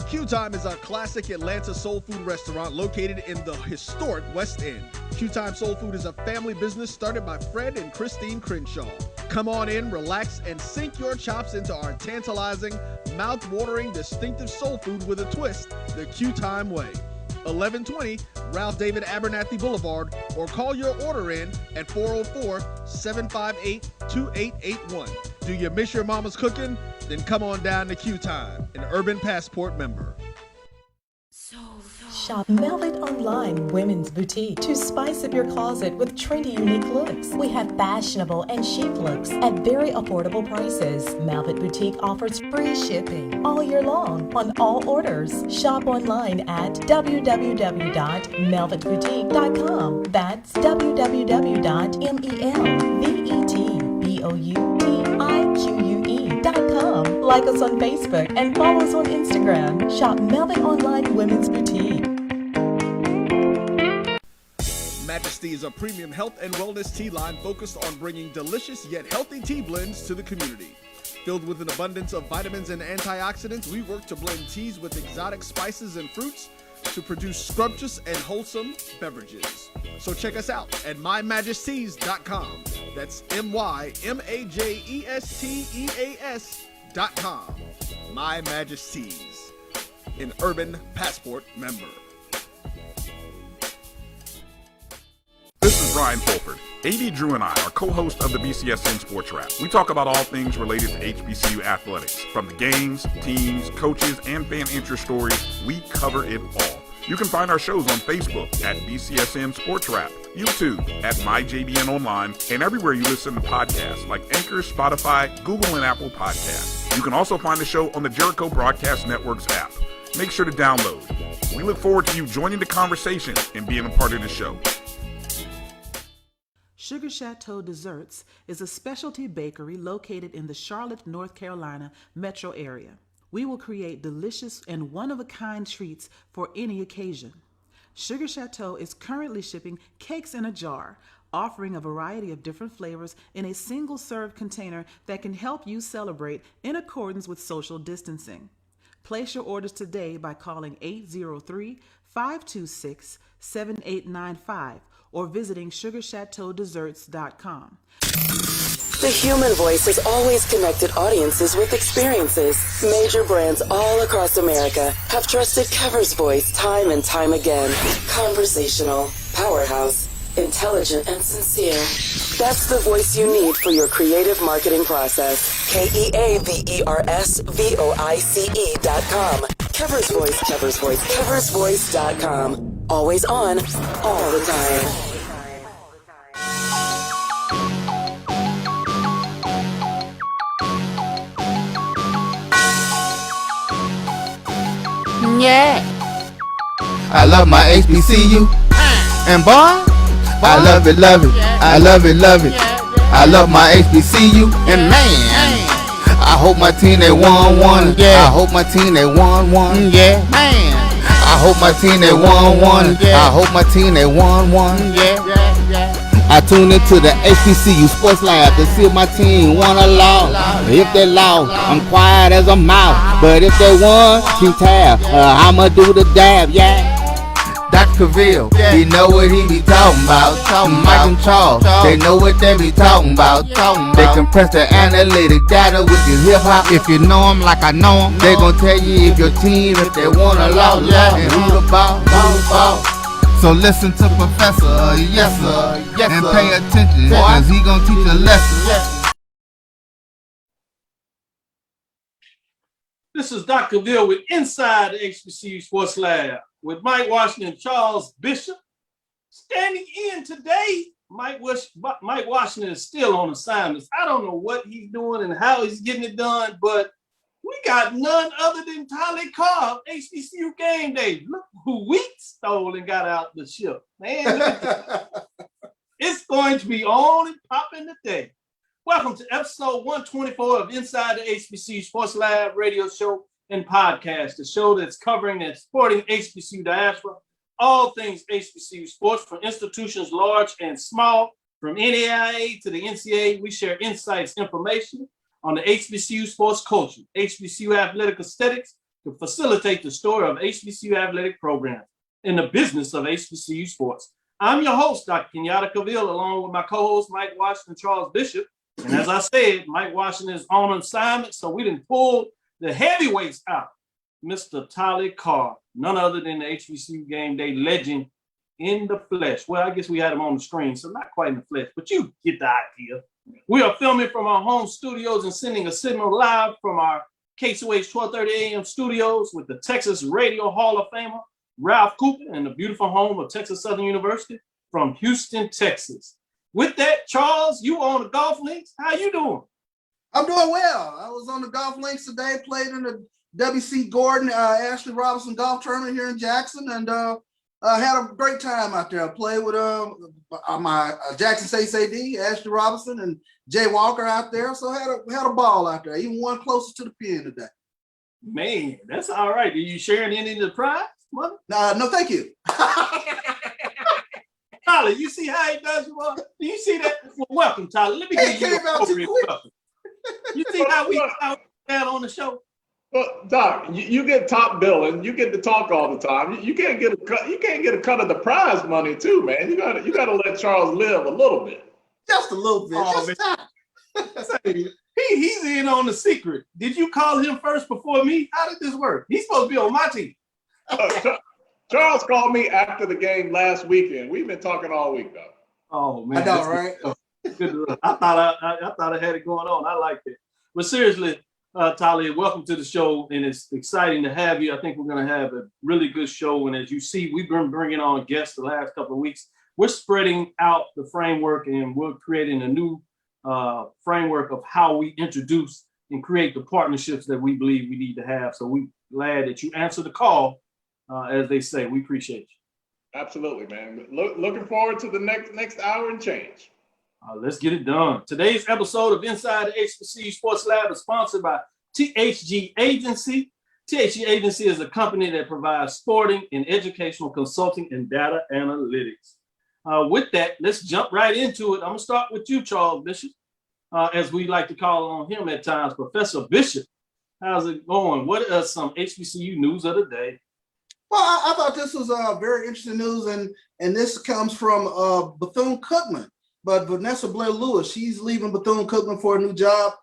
Q Time is a classic Atlanta soul food restaurant located in the historic West End. Q Time Soul Food is a family business started by Fred and Christine Crenshaw. Come on in, relax, and sink your chops into our tantalizing, mouth-watering, distinctive soul food with a twist, the Q Time way. 1120 Ralph David Abernathy Boulevard, or call your order in at 404-758-2881. Do you miss your mama's cooking? Then come on down to Q Time, an Urban Passport member. Shop Velvet Online Women's Boutique to spice up your closet with trendy, unique looks. We have fashionable and chic looks at very affordable prices. Velvet Boutique offers free shipping all year long on all orders. Shop online at www.melvetboutique.com. That's www.melvetboutique.com. Like us on Facebook and follow us on Instagram. Shop Velvet Online Women's Boutique. Majesty is a premium health and wellness tea line focused on bringing delicious yet healthy tea blends to the community. Filled with an abundance of vitamins and antioxidants, we work to blend teas with exotic spices and fruits to produce scrumptious and wholesome beverages. So check us out at mymajesties.com. That's MyMajesties.com. My Majesties, an Urban Passport member. This is Brian Fulford. AD Drew and I are co-hosts of the BCSN Sports Wrap. We talk about all things related to HBCU athletics. From the games, teams, coaches, and fan interest stories, we cover it all. You can find our shows on Facebook at BCSN Sports Wrap, YouTube at MyJBN Online, and everywhere you listen to podcasts like Anchor, Spotify, Google, and Apple Podcasts. You can also find the show on the Jericho Broadcast Network's app. Make sure to download. We look forward to you joining the conversation and being a part of the show. Sugar Chateau Desserts is a specialty bakery located in the Charlotte, North Carolina metro area. We will create delicious and one-of-a-kind treats for any occasion. Sugar Chateau is currently shipping cakes in a jar, offering a variety of different flavors in a single-serve container that can help you celebrate in accordance with social distancing. Place your orders today by calling 803-526-7895 or visiting sugarchateaudesserts.com. The human voice has always connected audiences with experiences. Major brands all across America have trusted Kever's voice time and time again. Conversational, powerhouse, intelligent, and sincere. That's the voice you need for your creative marketing process. KEAVERSVOICE.com. Kever's Voice, Kever's Voice, KeversVoice.com. Always on, all the time. Yeah. I love my HBCU. And boy, I love it, love it. I love it, love it. I love my HBCU. And man, I hope my team they won. Yeah. I hope my team they won. Yeah. Man, I hope my team they won. I hope my team they won. Yeah. I tune into the HBCU Sports Lab to see if my team won or lost. If they lost, I'm quiet as a mouse. But if they won, keep tab. I'ma do the dab, yeah. Dr. Cavil, he know what he be talking about. Mike and Charles, they know what they be talking about. They compress the analytic data with your hip hop. If you know them like I know them, they gon' tell you if your team, if they won or lost, and who the ball, So listen to Professor, yes sir, and pay attention, cause he gon' teach a lesson. This is Dr. Cavil with Inside the HBCU Sports Lab with Mike Washington and Charles Bishop. Standing in today, Mike Washington is still on assignments. I don't know what he's doing and how he's getting it done, but we got none other than Tolly Carr, HBCU Gameday. Look who we stole and got out the ship. Man, it's going to be on and popping today. Welcome to episode 124 of Inside the HBCU Sports Lab radio show and podcast, the show that's covering and supporting HBCU diaspora, all things HBCU sports from institutions large and small, from NAIA to the NCAA. We share insights, information on the HBCU sports culture, HBCU athletic aesthetics, to facilitate the story of HBCU athletic programs and the business of HBCU sports. I'm your host, Dr. Kenyatta Cavil, along with my co-host, Mike Washington, Charles Bishop. And as I said, Mike Washington is on assignment, so we didn't pull the heavyweights out. Mr. Tolly Carr, none other than the HBCU Game Day legend in the flesh. Well, I guess we had him on the screen, so not quite in the flesh, but you get the idea. We are filming from our home studios and sending a signal live from our KSOH 1230 AM studios with the Texas Radio Hall of Famer, Ralph Cooper, and the beautiful home of Texas Southern University from Houston, Texas. With that, Charles, you on the golf links. How you doing? I'm doing well. I was on the golf links today, played in the W.C. Gordon, Ashley Robinson golf tournament here in Jackson, and had a great time out there. I played with my Jackson State AD, Ashley Robinson, and Jay Walker out there. So had a ball out there. Even one closer to the pin today. Man, that's all right. Are you sharing any of the prize, mother? No, thank you. Tyler, you see how he does you? Do you see that? Well, welcome, Tyler. Let me give you a appropriate welcome. You see how we had on the show? Well, Doc, you get top billing. You get to talk all the time. You can't get a cut. You can't get a cut of the prize money too, man. You gotta let Charles live a little bit. Just a little bit. He's in on the secret. Did you call him first before me? How did this work? He's supposed to be on my team. Charles called me after the game last weekend. We've been talking all week, though. Oh man, I know, right? Good. I thought I had it going on. I liked it. But seriously, Tolly, welcome to the show, and it's exciting to have you. I think we're going to have a really good show, and as you see, we've been bringing on guests the last couple of weeks. We're spreading out the framework, and we're creating a new framework of how we introduce and create the partnerships that we believe we need to have. So we're glad that you answered the call, as they say. We appreciate you. Absolutely, man. Looking forward to the next hour and change. Let's get it done. Today's episode of Inside the HBCU Sports Lab is sponsored by THG Agency. THG Agency is a company that provides sporting and educational consulting and data analytics. With that, let's jump right into it. I'm going to start with you, Charles Bishop, as we like to call on him at times, Professor Bishop. How's it going? What are some HBCU news of the day? Well, I thought this was very interesting news, and this comes from Bethune-Cookman. But Vanessa Blair-Lewis, she's leaving Bethune-Cookman for a new job.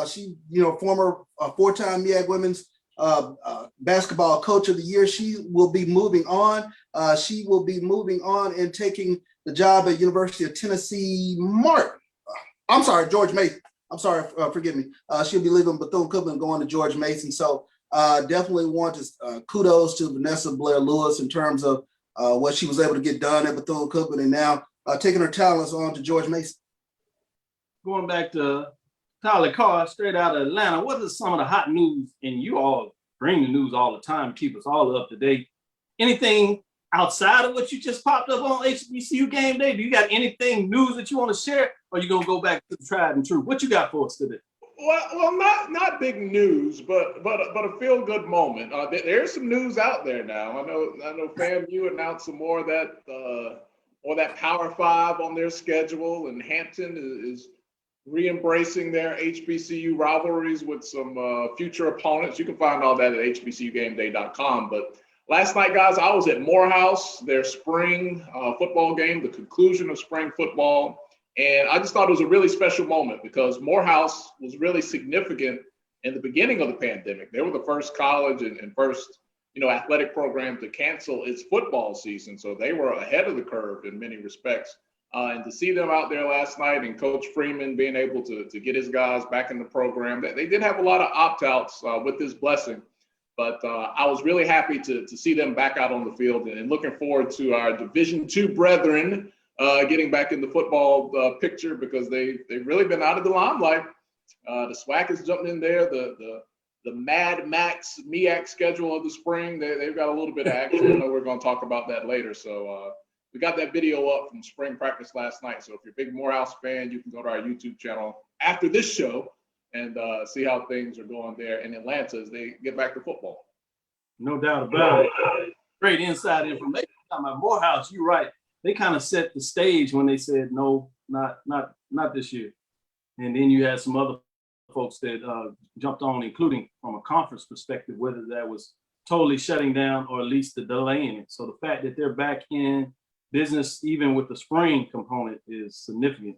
She, former four-time MEAC Women's Basketball Coach of the Year. She will be moving on. She will be moving on and taking the job at University of Tennessee George Mason. I'm sorry, forgive me. She'll be leaving Bethune-Cookman, going to George Mason. So definitely want to kudos to Vanessa Blair-Lewis in terms of what she was able to get done at Bethune-Cookman, and now taking her talents on to George Mason. Going back to Tolly Carr, straight out of Atlanta, what is some of the hot news? And you all bring the news all the time, keep us all up to date. Anything outside of what you just popped up on HBCU Game Day? Do you got anything news that you want to share? Or are you going to go back to the tried and true? What you got for us today? Well, not big news, but a feel good moment. There's some news out there now. I know FAMU announced some more of that. Or that Power Five on their schedule, and Hampton is re-embracing their HBCU rivalries with some future opponents. You can find all that at hbcugameday.com. But last night, guys, I was at Morehouse, their spring football game, the conclusion of spring football. And I just thought it was a really special moment because Morehouse was really significant in the beginning of the pandemic. They were the first college and first athletic program to cancel its football season. So they were ahead of the curve in many respects. And to see them out there last night and Coach Freeman being able to get his guys back in the program, they did have a lot of opt-outs with this blessing. But I was really happy to see them back out on the field and looking forward to our Division II brethren getting back in the football picture because they've really been out of the limelight. The SWAC is jumping in there. The Mad Max MEAC schedule of the spring, they've got a little bit of action. I know we're going to talk about that later. So we got that video up from spring practice last night. So if you're a big Morehouse fan, you can go to our YouTube channel after this show and see how things are going there in Atlanta as they get back to football. No doubt about it. Great inside information. Talking about Morehouse, you're right. They kind of set the stage when they said, no, not this year. And then you had some other folks that jumped on, including from a conference perspective, whether that was totally shutting down or at least the delaying it. So the fact that they're back in business, even with the spring component, is significant,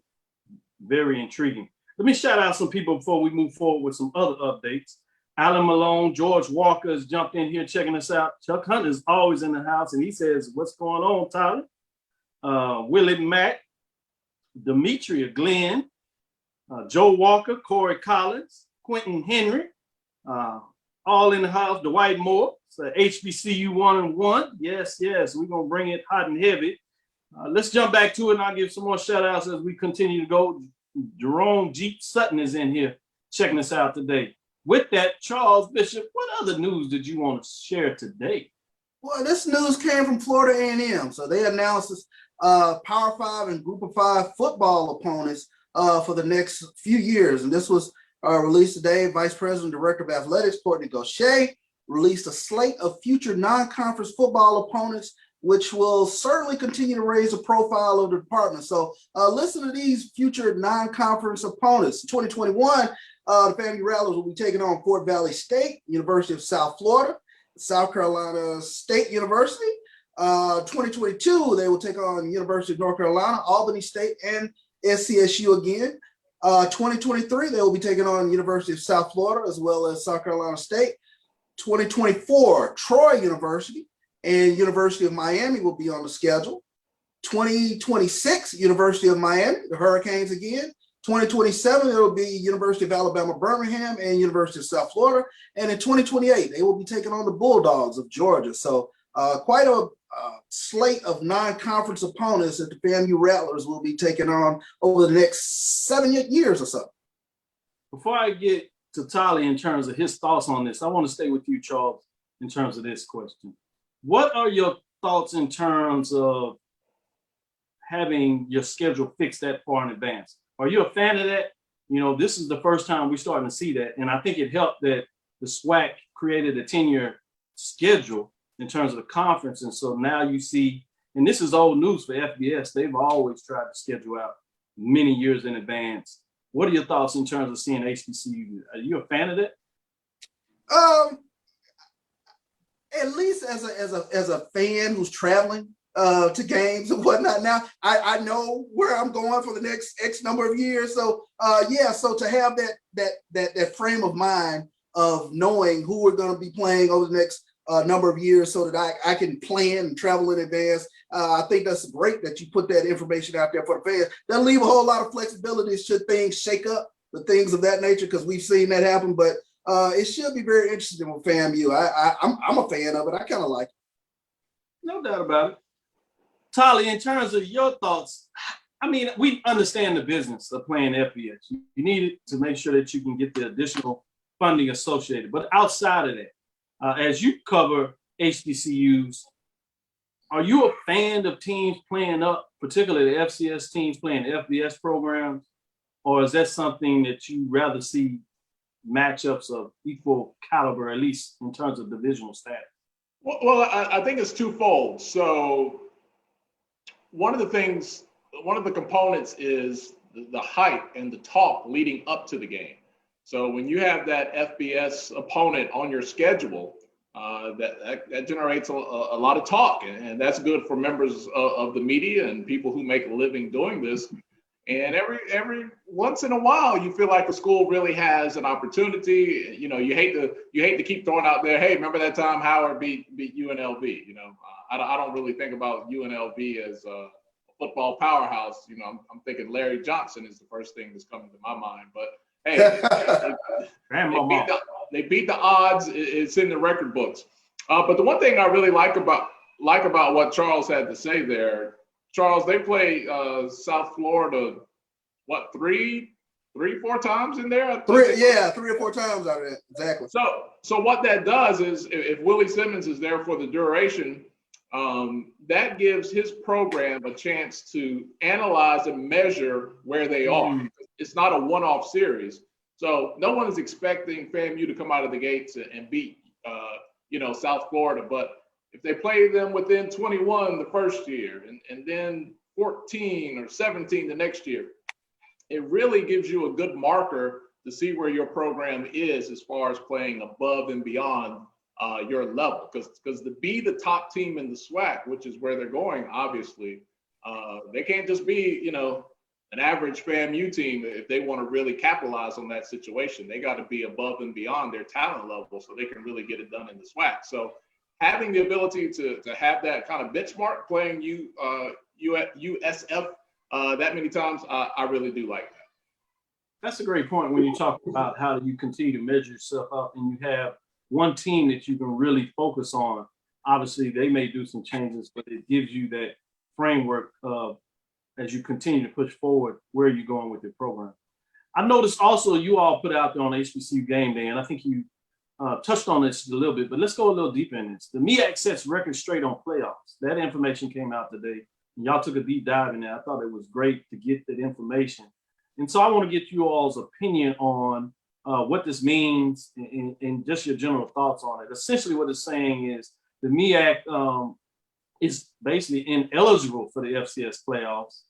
very intriguing. Let me shout out some people before we move forward with some other updates. Alan Malone, George Walker has jumped in here checking us out. Chuck Hunt is always in the house, and he says, "What's going on, Tyler?" Willie Mack, Demetria Glenn, Joe Walker, Corey Collins, Quentin Henry, all in the house. Dwight Moore, so HBCU 1-1. Yes, we're going to bring it hot and heavy. Let's jump back to it, and I'll give some more shout outs as we continue to go. Jerome Jeep Sutton is in here checking us out today. With that, Charles Bishop, what other news did you want to share today? Well, this news came from Florida A&M. So they announced this Power 5 and Group of 5 football opponents for the next few years. And this was released today. Vice President, Director of Athletics, Courtney Gaucher, released a slate of future non-conference football opponents, which will certainly continue to raise the profile of the department. So listen to these future non-conference opponents. In 2021, the FAMU Rattlers will be taking on Fort Valley State, University of South Florida, South Carolina State University. 2022, they will take on University of North Carolina, Albany State, and SCSU again. 2023, they will be taking on University of South Florida as well as South Carolina State. 2024, Troy University and University of Miami will be on the schedule. 2026, University of Miami, the Hurricanes again. 2027, it'll be University of Alabama, Birmingham, and University of South Florida. And in 2028, they will be taking on the Bulldogs of Georgia. So quite a slate of non-conference opponents that the FAMU Rattlers will be taking on over the next 7 years or so. Before I get to Tolly in terms of his thoughts on this, I want to stay with you, Charles, in terms of this question. What are your thoughts in terms of having your schedule fixed that far in advance? Are you a fan of that? You know, this is the first time we're starting to see that. And I think it helped that the SWAC created a 10-year schedule in terms of the conference. And so now you see, and this is old news for FBS, they've always tried to schedule out many years in advance. What are your thoughts in terms of seeing HBCU? Are you a fan of that? At least as a fan who's traveling to games and whatnot. Now I know where I'm going for the next X number of years. So so to have that frame of mind of knowing who we're going to be playing over the next number of years, so that I can plan and travel in advance. I think that's great that you put that information out there for the fans. That'll leave a whole lot of flexibility should things shake up, the things of that nature, because we've seen that happen. But it should be very interesting with FAMU. I'm a fan of it. I kind of like it. No doubt about it. Tolly, in terms of your thoughts, I mean, we understand the business of playing FBS. You need it to make sure that you can get the additional funding associated. But outside of that, as you cover HBCUs, are you a fan of teams playing up, particularly the FCS teams playing FBS programs? Or is that something that you rather see matchups of equal caliber, at least in terms of divisional status? Well, I think it's twofold. So one of the components is the hype and the talk leading up to the game. So when you have that FBS opponent on your schedule, that generates a lot of talk, and that's good for members of the media and people who make a living doing this. And every once in a while, you feel like the school really has an opportunity. You know, you hate to keep throwing out there, hey, remember that time Howard beat UNLV? You know, I don't really think about UNLV as a football powerhouse. You know, I'm thinking Larry Johnson is the first thing that's coming to my mind. But hey, they beat the odds. It's in the record books. But the one thing I really like about what Charles had to say there. Charles, they play South Florida, what, three, 4 times in there? 3 or 4 times out of that, exactly. So what that does is, if Willie Simmons is there for the duration, that gives his program a chance to analyze and measure where they are. It's not a one-off series. So no one is expecting FAMU to come out of the gates and beat, South Florida, but if they play them within 21 the first year and then 14 or 17 the next year, it really gives you a good marker to see where your program is as far as playing above and beyond your level. Because to be the top team in the SWAC, which is where they're going, obviously, they can't just be, you know, an average FAMU team. If they want to really capitalize on that situation, they got to be above and beyond their talent level so they can really get it done in the SWAC. So having the ability to have that kind of benchmark playing USF that many times, I really do like that. That's a great point when you talk about how you continue to measure yourself up and you have one team that you can really focus on. Obviously, they may do some changes, but it gives you that framework of, as you continue to push forward, where you're going with your program. I noticed also you all put out there on HBCU Gameday, and I think you touched on this a little bit, but let's go a little deeper in this. The MEAC sets records straight on playoffs. That information came out today, and y'all took a deep dive in there. I thought it was great to get that information. And so I want to get you all's opinion on what this means and just your general thoughts on it. Essentially what it's saying is the MEAC is basically ineligible for the FCS playoffs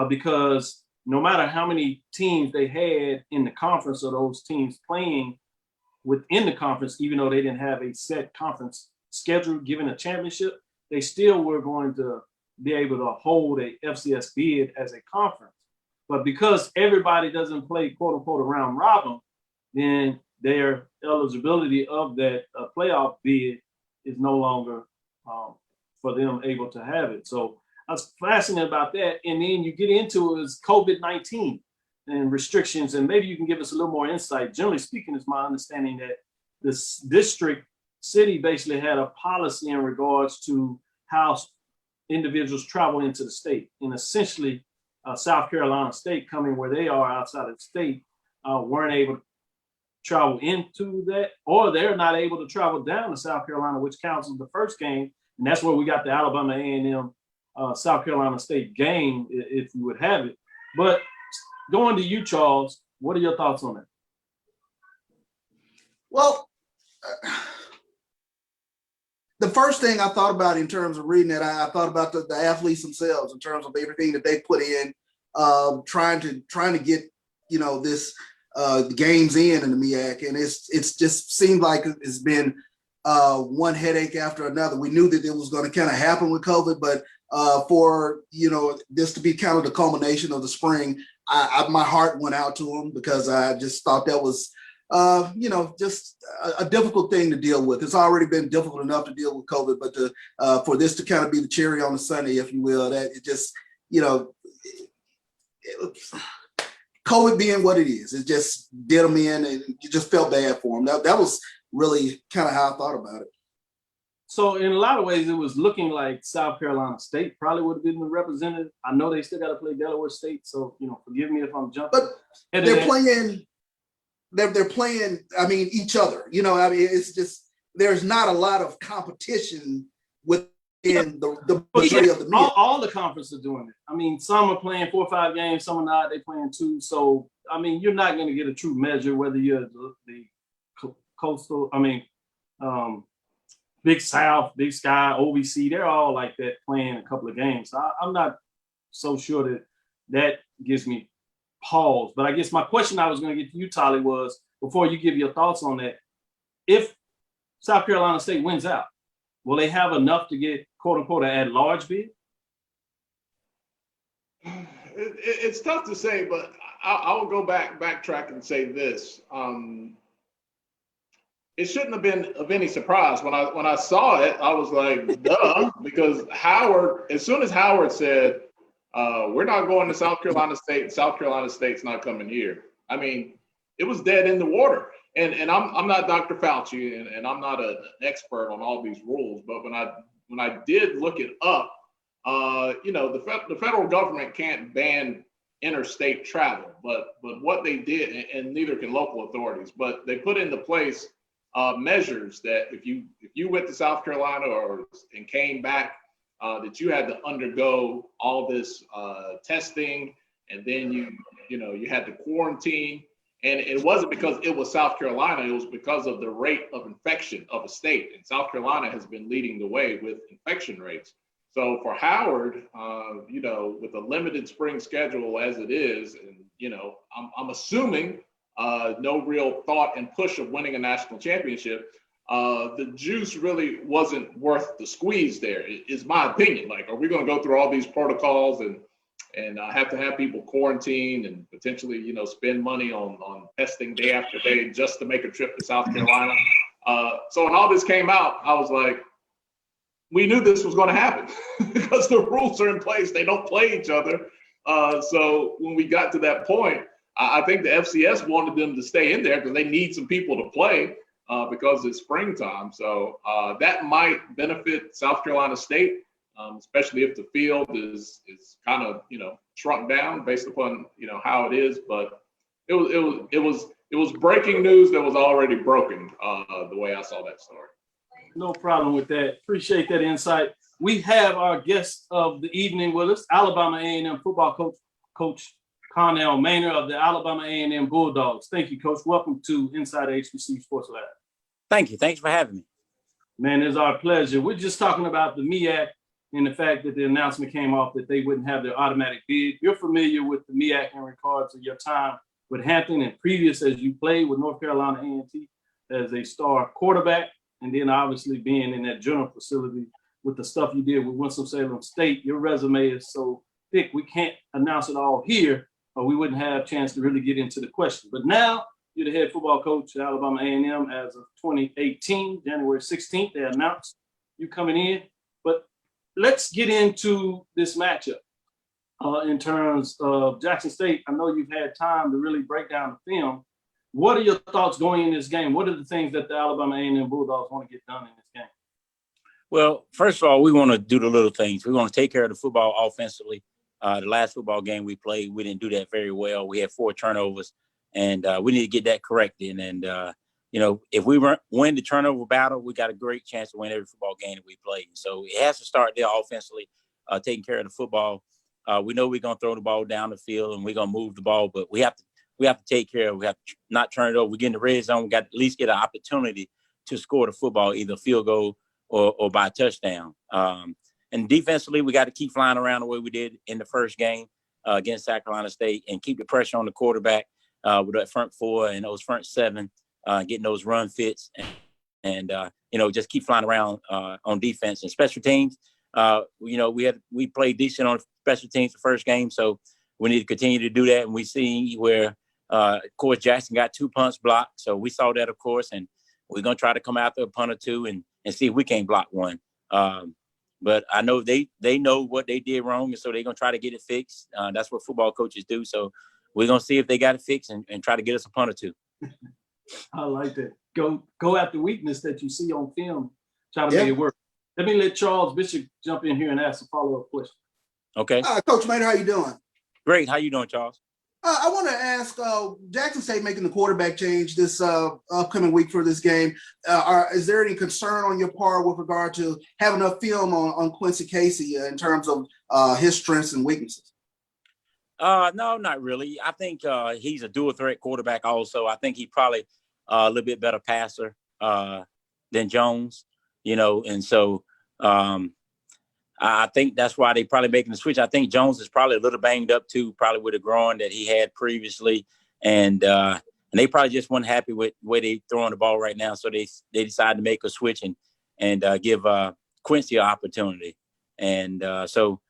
because no matter how many teams they had in the conference or those teams playing within the conference, even though they didn't have a set conference schedule given a championship, they still were going to be able to hold a FCS bid as a conference. But because everybody doesn't play quote unquote a round robin, then their eligibility of that playoff bid is no longer for them able to have it. So I was fascinated about that. And then you get into is COVID-19 and restrictions. And maybe you can give us a little more insight. Generally speaking, it's my understanding that this district city basically had a policy in regards to how individuals travel into the state. And essentially, South Carolina State coming where they are outside of the state weren't able to travel into that, or they're not able to travel down to South Carolina, which counts as the first game. And that's where we got the Alabama A&M South Carolina State game, if you would have it. But going to you, Charles, what are your thoughts on that? Well, the first thing I thought about in terms of reading it, I thought about the athletes themselves in terms of everything that they put in, trying to get, you know, this games in the MEAC, and it's just seemed like it's been one headache after another. We knew that it was going to kind of happen with COVID, but for, you know, this to be kind of the culmination of the spring, my heart went out to them because I just thought that was you know, just a difficult thing to deal with. It's already been difficult enough to deal with COVID, but for this to kind of be the cherry on the sundae, if you will, that it just, you know, COVID being what it is, it just did them in, and you just felt bad for them. That was really kind of how I thought about it. So in a lot of ways, it was looking like South Carolina State probably would have been the representative. I know they still got to play Delaware State, so, you know, forgive me if I'm jumping. But they're playing, I mean, each other. You know, I mean, it's just, there's not a lot of competition within the majority of the MEAC. All the conferences are doing it. I mean, some are playing 4 or 5 games, some are not. They're playing 2. So, I mean, you're not going to get a true measure whether you're the coastal, I mean, Big South, Big Sky, OVC, they're all like that playing a couple of games. So I'm not so sure that gives me pause. But I guess my question I was going to get to you, Tolly, was before you give your thoughts on that, if South Carolina State wins out, will they have enough to get quote unquote an at-large bid? It's tough to say, but I will go backtrack and say this. It shouldn't have been of any surprise. When I saw it, I was like, duh, because Howard, as soon as Howard said, we're not going to South Carolina State, South Carolina State's not coming here, I mean, it was dead in the water. And I'm not Dr. Fauci, and I'm not an expert on all these rules, but when I did look it up, you know, the federal government can't ban interstate travel, but what they did, and neither can local authorities, but they put into place measures that if you went to South Carolina and came back, that you had to undergo all this testing, and then you had to quarantine. And it wasn't because it was South Carolina, it was because of the rate of infection of a state. And South Carolina has been leading the way with infection rates. So for Howard, you know, with a limited spring schedule as it is, and, you know, I'm assuming no real thought and push of winning a national championship, the juice really wasn't worth the squeeze there, is my opinion. Like, are we going to go through all these protocols and have to have people quarantined and potentially, spend money on testing day after day just to make a trip to South Carolina? So when all this came out, I was like, we knew this was going to happen because the rules are in place. They don't play each other. So when we got to that point, I think the FCS wanted them to stay in there because they need some people to play because it's springtime. So that might benefit South Carolina State, especially if the field is kind of, shrunk down based upon, how it is. But it was breaking news that was already broken, the way I saw that story. No problem with that. Appreciate that insight. We have our guest of the evening with us, Alabama A&M football coach Connell Maynor of the Alabama A&M Bulldogs. Thank you, Coach. Welcome to Inside HBCU Sports Lab. Thank you. Thanks for having me. Man, it's our pleasure. We're just talking about the MEAC and the fact that the announcement came off that they wouldn't have their automatic bid. You're familiar with the MEAC in regards to your time with Hampton and previous as you played with North Carolina A&T as a star quarterback, and then obviously being in that general facility with the stuff you did with Winston-Salem State. Your resume is so thick, we can't announce it all here, or we wouldn't have a chance to really get into the question. But now you're the head football coach at Alabama A&M as of 2018, January 16th. They announced you coming in. But let's get into this matchup in terms of Jackson State. I know you've had time to really break down the film. What are your thoughts going in this game? What are the things that the Alabama A&M Bulldogs want to get done in this game? Well, first of all, we want to do the little things. We want to take care of the football offensively. The last football game we played, we didn't do that very well. We had 4 turnovers, and we need to get that corrected. And, if we win the turnover battle, we got a great chance to win every football game that we play. So it has to start there offensively, taking care of the football. We know we're going to throw the ball down the field and we're going to move the ball, but we have to take care of it. We have to not turn it over. We get in the red zone. We got to at least get an opportunity to score the football, either field goal or by a touchdown. And defensively, we got to keep flying around the way we did in the first game against South Carolina State and keep the pressure on the quarterback with that front 4 and those front 7, getting those run fits and just keep flying around on defense and special teams. We played decent on special teams the first game, so we need to continue to do that. And we see where, of course, Jackson got 2 punts blocked, so we saw that, of course, and we're going to try to come after a punt or 2 and see if we can't block one. But I know they know what they did wrong, and so they're going to try to get it fixed. That's what football coaches do. So we're going to see if they got it fixed and try to get us a punt or 2. I like that. Go after weakness that you see on film, try to make it work. Let me let Charles Bishop jump in here and ask a follow-up question. Okay. Coach Maynor, how you doing? Great. How you doing, Charles? I want to ask, Jackson State making the quarterback change this upcoming week for this game. Is there any concern on your part with regard to having enough film on Quincy Casey in terms of his strengths and weaknesses? No, not really. I think he's a dual threat quarterback also. I think he's probably a little bit better passer than Jones, and so I think that's why they probably making the switch. I think Jones is probably a little banged up too, probably with a groin that he had previously. And they probably just weren't happy with the way they throwing the ball right now. So they decided to make a switch and give Quincy an opportunity. And so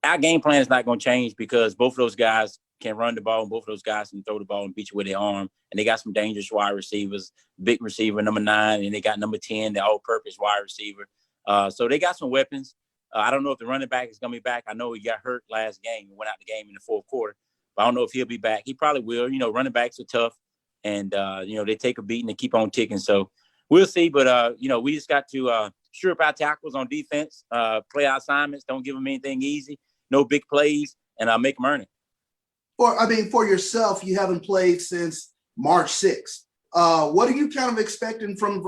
our game plan is not going to change because both of those guys can run the ball and both of those guys can throw the ball and beat you with their arm. And they got some dangerous wide receivers, big receiver, number 9, and they got number 10, the all-purpose wide receiver. So they got some weapons. I don't know if the running back is going to be back. I know he got hurt last game and went out the game in the 4th quarter. But I don't know if he'll be back. He probably will. Running backs are tough. And, they take a beating and keep on ticking. So we'll see. But, we just got to strip our tackles on defense, play our assignments, don't give them anything easy, no big plays, and make them earn it. For yourself, you haven't played since March 6th. What are you kind of expecting from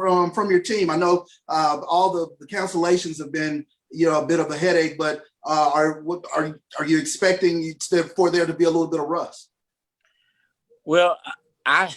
your team? I know all the cancellations have been a bit of a headache, but are you expecting for there to be a little bit of rust? Well, I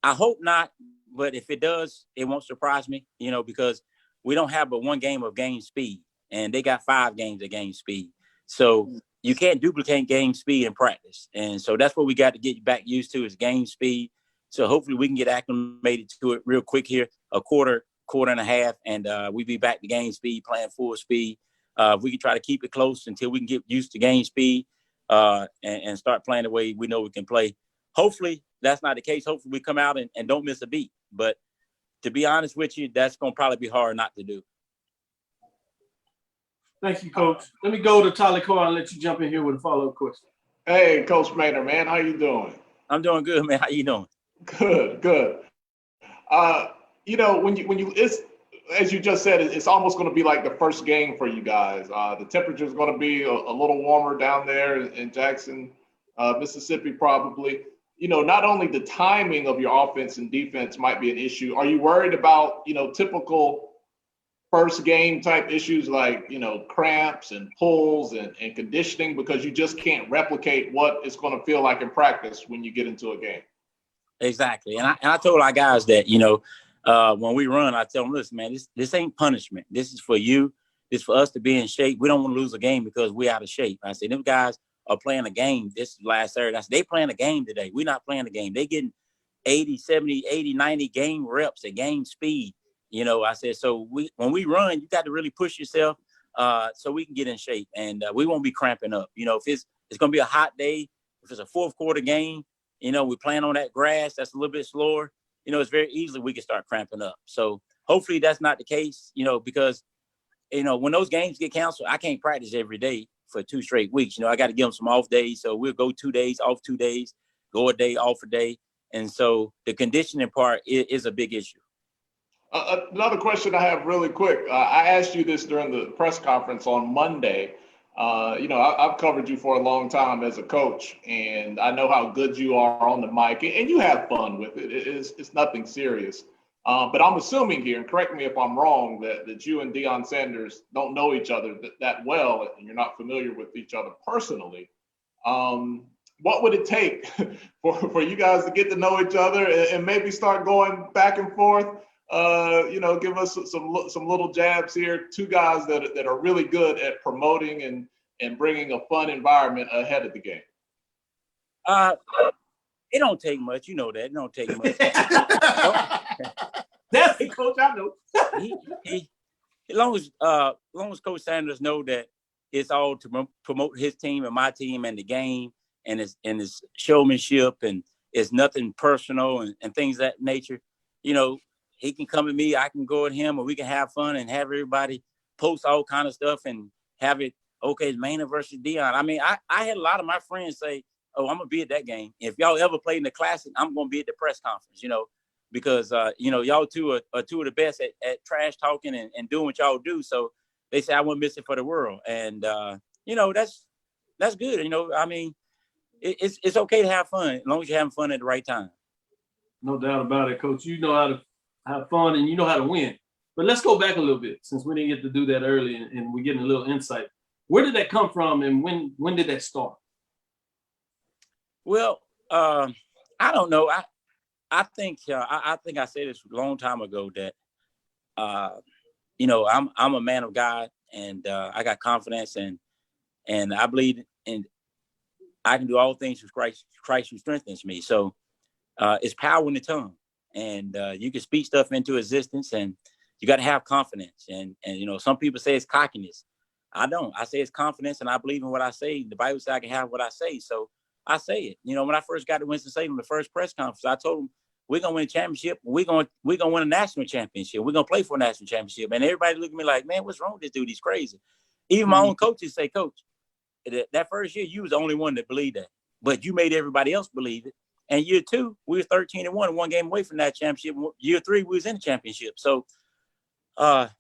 hope not, but if it does, it won't surprise me, because we don't have but 1 game of game speed, and they got 5 games of game speed. So you can't duplicate game speed in practice. And so that's what we got to get back used to is game speed. So hopefully we can get acclimated to it real quick here, a quarter and a half, and we be back to game speed, playing full speed. If we can try to keep it close until we can get used to game speed and start playing the way we know we can play. Hopefully that's not the case. Hopefully we come out and don't miss a beat. But to be honest with you, that's going to probably be hard not to do. Thank you, Coach. Let me go to Tolly Carr and let you jump in here with a follow-up question. Hey, Coach Maynor, man, how you doing? I'm doing good, man. How you doing? Good. You know, when you it's as you just said, it's almost going to be like the first game for you guys. The temperature is going to be a little warmer down there in Jackson, Mississippi, probably. You know, not only the timing of your offense and defense might be an issue. Are you worried about, you know, typical first game type issues like, you know, cramps and pulls and conditioning, because you just can't replicate what it's going to feel like in practice when you get into a game? Exactly. And I told our guys that, you know, when we run, I tell them, listen, man, this ain't punishment. This is for you. This is for us to be in shape. We don't want to lose a game because we're out of shape. I said, them guys are playing a game this last Saturday. I said, they playing a game today. We're not playing a game. They getting 80, 70, 80, 90 game reps at game speed. You know, I said, so when we run, you got to really push yourself so we can get in shape, and we won't be cramping up. You know, if it's going to be a hot day, if it's a fourth quarter game, you know, we're playing on that grass that's a little bit slower, you know, it's very easily we can start cramping up. So hopefully that's not the case, you know, because, you know, when those games get canceled, I can't practice every day for 2 straight weeks. You know, I got to give them some off days. So we'll go 2 days, off 2 days, go a day, off a day. And so the conditioning part is a big issue. Another question I have really quick. I asked you this during the press conference on Monday. You know, I've covered you for a long time as a coach, and I know how good you are on the mic, and you have fun with it. It's nothing serious. But I'm assuming here, and correct me if I'm wrong, that you and Deion Sanders don't know each other that well, and you're not familiar with each other personally. What would it take for you guys to get to know each other and maybe start going back and forth? You know, give us some little jabs here. 2 guys that are really good at promoting and bringing a fun environment ahead of the game. It don't take much. You know that. It don't take much. That's the coach I know. As long as Coach Sanders know that it's all to promote his team and my team and the game and his showmanship, and it's nothing personal and things of that nature, you know, he can come at me, I can go at him, or we can have fun and have everybody post all kind of stuff and have it, okay, it's Maynor versus Deion. I mean, I had a lot of my friends say, oh, I'm going to be at that game. If y'all ever played in the Classic, I'm going to be at the press conference, you know, because, you know, y'all two are 2 of the best at trash talking and doing what y'all do. So they say I wouldn't miss it for the world. And, you know, that's good. You know, I mean, it's okay to have fun as long as you're having fun at the right time. No doubt about it, Coach. You know how to have fun and you know how to win. But let's go back a little bit, since we didn't get to do that early and we're getting a little insight. Where did that come from, and when did that start? Well, I don't know. I think I said this a long time ago that you know, I'm a man of God, and I got confidence, and I believe in I can do all things through Christ who strengthens me. So it's power in the tongue, and you can speak stuff into existence, and you got to have confidence. And you know, some people say it's cockiness. I don't. I say it's confidence, and I believe in what I say. The Bible says I can have what I say, so I say it. You know, when I first got to Winston-Salem, the first press conference, I told them, we're going to win a championship. We're going to win a national championship. We're going to play for a national championship. And everybody looked at me like, man, what's wrong with this dude? He's crazy. Even my own coaches say, Coach, that first year, you was the only one that believed that. But you made everybody else believe it. And year 2, we was 13-1 and 1 game away from that championship. Year 3, we was in the championship. So,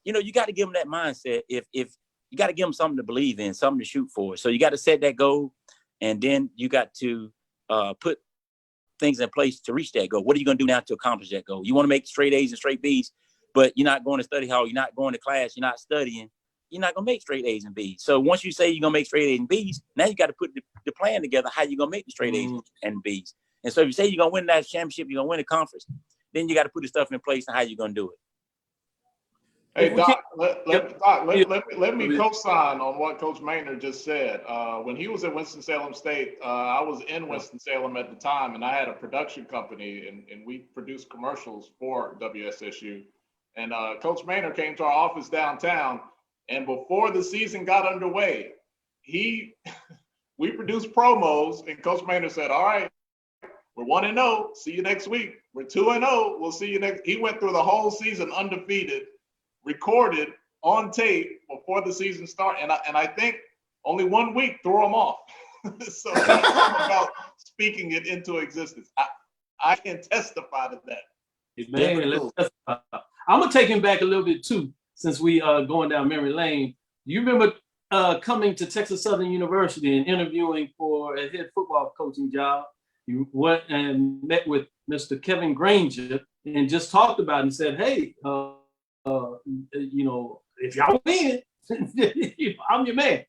you know, you got to give them that mindset. If you got to give them something to believe in, something to shoot for. So you got to set that goal, and then you got to put things in place to reach that goal. What are you going to do now to accomplish that goal? You want to make straight A's and straight B's, but you're not going to study hall. You're not going to class. You're not studying. You're not going to make straight A's and B's. So once you say you're going to make straight A's and B's, now you got to put the plan together how you're going to make the straight A's and B's. And so if you say you're going to win that championship, you're going to win a conference, then you got to put the stuff in place and how you're going to do it. Hey, Doc, let me co-sign on what Coach Maynor just said. When he was at Winston-Salem State, I was in Winston-Salem at the time, and I had a production company, and we produced commercials for WSSU. And Coach Maynor came to our office downtown, and before the season got underway, we produced promos, and Coach Maynor said, all right, we're 1-0, see you next week. We're 2-0, we'll see you next. He went through the whole season undefeated, recorded on tape before the season started, and I think only 1 week threw him off. So about speaking it into existence. I can testify to that. Man, let's testify. I'm gonna take him back a little bit too, since we going down memory lane. You remember coming to Texas Southern University and interviewing for a head football coaching job? You went and met with Mr. Kevin Granger and just talked about it and said, hey, if y'all win, I'm your man.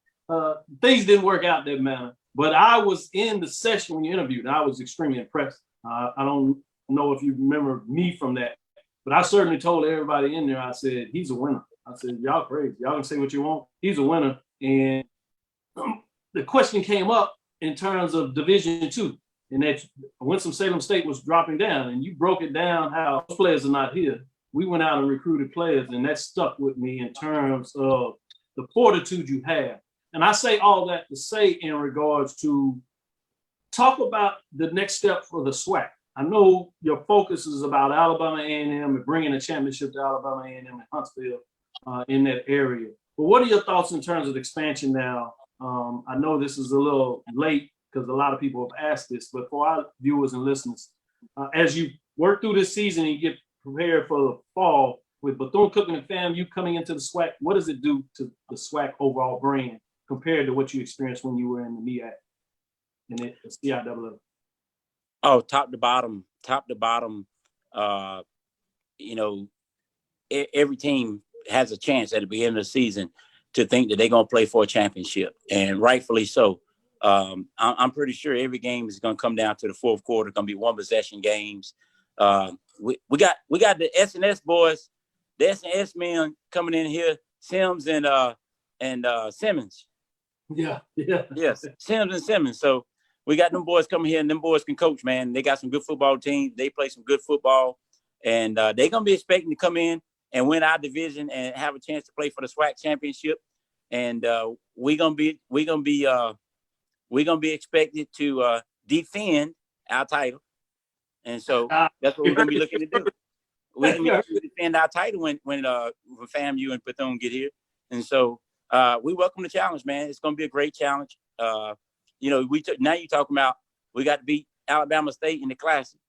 Things didn't work out that manner, but I was in the session when you interviewed, and I was extremely impressed. I don't know if you remember me from that, but I certainly told everybody in there, I said, he's a winner. I said, y'all crazy. Y'all can say what you want. He's a winner. And the question came up in terms of Division II, and that Winston-Salem State was dropping down, and you broke it down how those players are not here. We went out and recruited players, and that stuck with me in terms of the fortitude you have. And I say all that to say in regards to talk about the next step for the SWAC. I know your focus is about Alabama A&M and bringing a championship to Alabama A&M and Huntsville in that area. But what are your thoughts in terms of expansion now? I know this is a little late because a lot of people have asked this, but for our viewers and listeners, as you work through this season and you get prepared for the fall with Bethune-Cookman and FAMU coming into the SWAC, what does it do to the SWAC overall brand compared to what you experienced when you were in the MEAC and the CIAA? Oh, top to bottom, every team has a chance at the beginning of the season to think that they're going to play for a championship, and rightfully so. I'm pretty sure every game is going to come down to the fourth quarter. Going to be one possession games. We got the S&S boys, the S&S men coming in here, Sims and Simmons. Yes, Sims and Simmons. So we got them boys coming here, and them boys can coach, man. They got some good football teams. They play some good football, and they're gonna be expecting to come in and win our division and have a chance to play for the SWAC championship. And we're gonna be expected to defend our title. And so that's what we're gonna be looking to do. We're gonna be defend our title when FAMU and Bethune get here. And so we welcome the challenge, man. It's gonna be a great challenge. Now you're talking about we got to beat Alabama State in the Classic.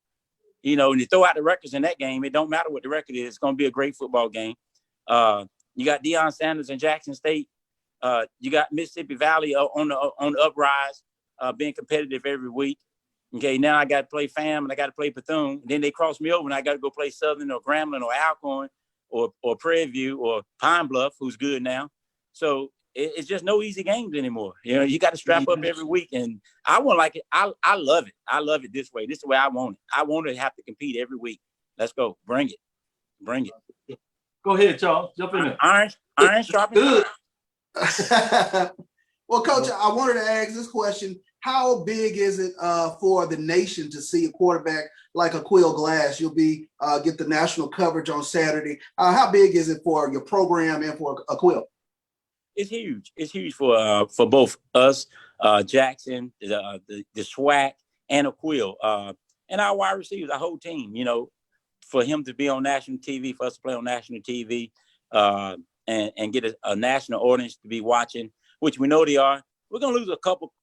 And you throw out the records in that game, it don't matter what the record is. It's gonna be a great football game. You got Deion Sanders and Jackson State. You got Mississippi Valley on the uprise, being competitive every week. Okay, now I got to play FAM and I got to play Bethune. And then they cross me over and I got to go play Southern or Grambling or Alcorn or Prairie View or Pine Bluff, who's good now. So it's just no easy games anymore. You got to strap up every week, and I want like it. I love it. I love it this way. This is the way I want it. I want to have to compete every week. Let's go. Bring it. Go ahead, Charles. Jump in there. Iron sharpens iron. Well, Coach, I wanted to ask this question. How big is it for the nation to see a quarterback like Aqeel Glass? You'll be get the national coverage on Saturday. How big is it for your program and for Aqeel? It's huge. It's huge for both us, Jackson, the SWAC, and Aqeel, and our wide receivers, our whole team. For him to be on national TV, for us to play on national TV, and get a national audience to be watching, which we know they are. We're gonna lose a couple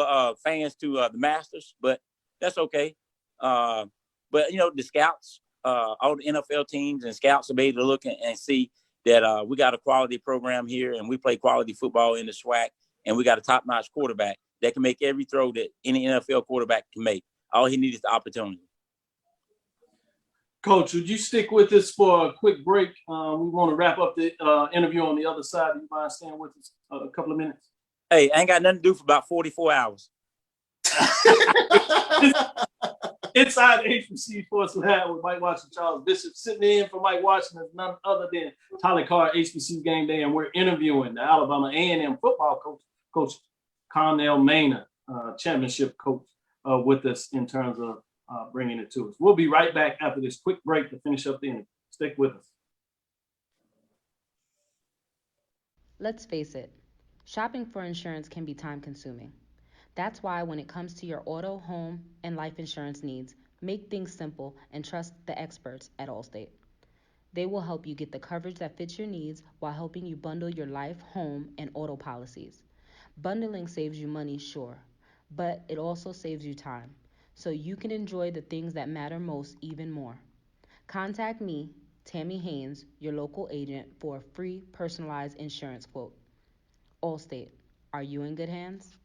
of fans to the Masters, but that's okay. But the scouts, all the NFL teams and scouts will be able to look and see that we got a quality program here, and we play quality football in the SWAC, and we got a top-notch quarterback that can make every throw that any NFL quarterback can make. All he needs is the opportunity. Coach, would you stick with us for a quick break? We want to wrap up the interview on the other side. Do you mind staying with us a couple of minutes? Hey, I ain't got nothing to do for about 44 hours. Inside the HBCU Sports Lab with Mike Washington, Charles Bishop. Sitting in for Mike Washington is none other than Tolly Carr, HBCU Game Day, and we're interviewing the Alabama A&M football coach Connell Maynor, championship coach, with us in terms of bringing it to us. We'll be right back after this quick break to finish up the interview. Stick with us. Let's face it, shopping for insurance can be time-consuming. That's why when it comes to your auto, home, and life insurance needs, make things simple and trust the experts at Allstate. They will help you get the coverage that fits your needs while helping you bundle your life, home, and auto policies. Bundling saves you money, sure, but it also saves you time, so you can enjoy the things that matter most even more. Contact me, Tammy Haynes, your local agent, for a free personalized insurance quote. Allstate, are you in good hands?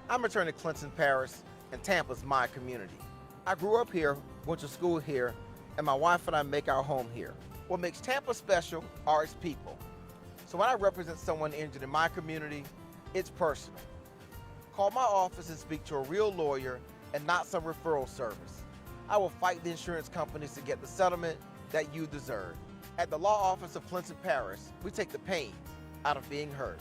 I'm attorney Clinton Paris, and Tampa's my community. I grew up here, went to school here, and my wife and I make our home here. What makes Tampa special are its people. So when I represent someone injured in my community, it's personal. Call my office and speak to a real lawyer and not some referral service. I will fight the insurance companies to get the settlement that you deserve. At the law office of Clinton Paris, we take the pain out of being hurt.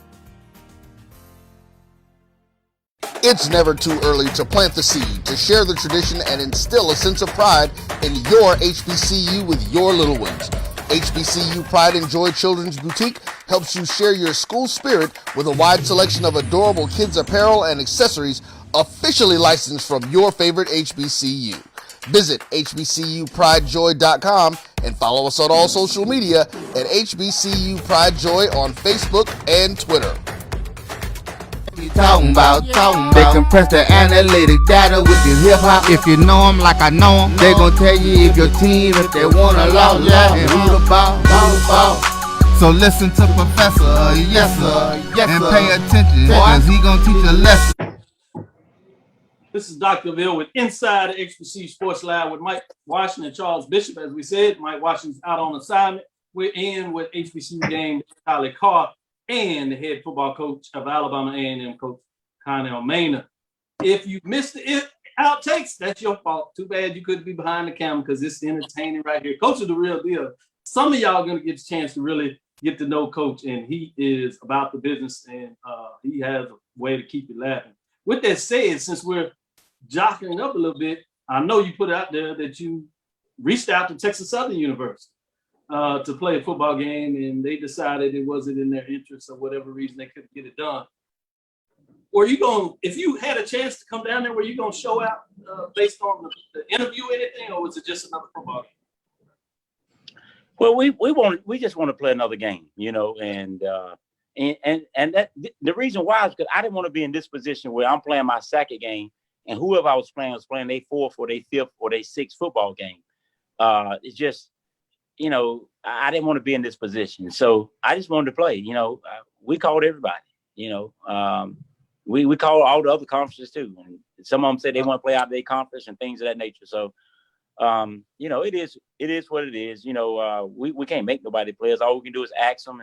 It's never too early to plant the seed, to share the tradition, and instill a sense of pride in your HBCU with your little ones. HBCU Pride and Joy Children's Boutique helps you share your school spirit with a wide selection of adorable kids' apparel and accessories officially licensed from your favorite HBCU. Visit hbcupridejoy.com and follow us on all social media at HBCU Pride Joy on Facebook and Twitter. Talking about. They compress the analytic data with your hip hop. If you know them like I know them, they gon' tell you if your team, if they wanna lose, and who the ball. So listen to Professor, yes sir, and pay attention, cause he gon' teach a lesson. This is Dr. Cavil with Inside the HBCU Sports Lab with Mike Washington and Charles Bishop. As we said, Mike Washington's out on assignment. We're in with HBCU Game, Tolly Carr, and the head football coach of Alabama A&M, Coach Connell Maynor. If you missed the outtakes, that's your fault. Too bad you couldn't be behind the camera because it's entertaining right here. Coach is the real deal. Some of y'all are going to get a chance to really get to know Coach, and he is about the business, and he has a way to keep you laughing. With that said, since we're jockeying up a little bit, I know you put out there that you reached out to Texas Southern University to play a football game, and they decided it wasn't in their interest or whatever reason they couldn't get it done. Were you going, if you had a chance to come down there, were you going to show out based on the interview or anything, or was it just another football game? Well, we just want to play another game, you know, and that the reason why is because I didn't want to be in this position where I'm playing my second game, and whoever I was playing their fourth or their fifth or their sixth football game. It's just, you know, I didn't want to be in this position. So I just wanted to play, you know. We called everybody, you know. We called all the other conferences too. And some of them said they want to play out of their conference and things of that nature. So, you know, it is what it is. You know, we can't make nobody play us. All we can do is ask them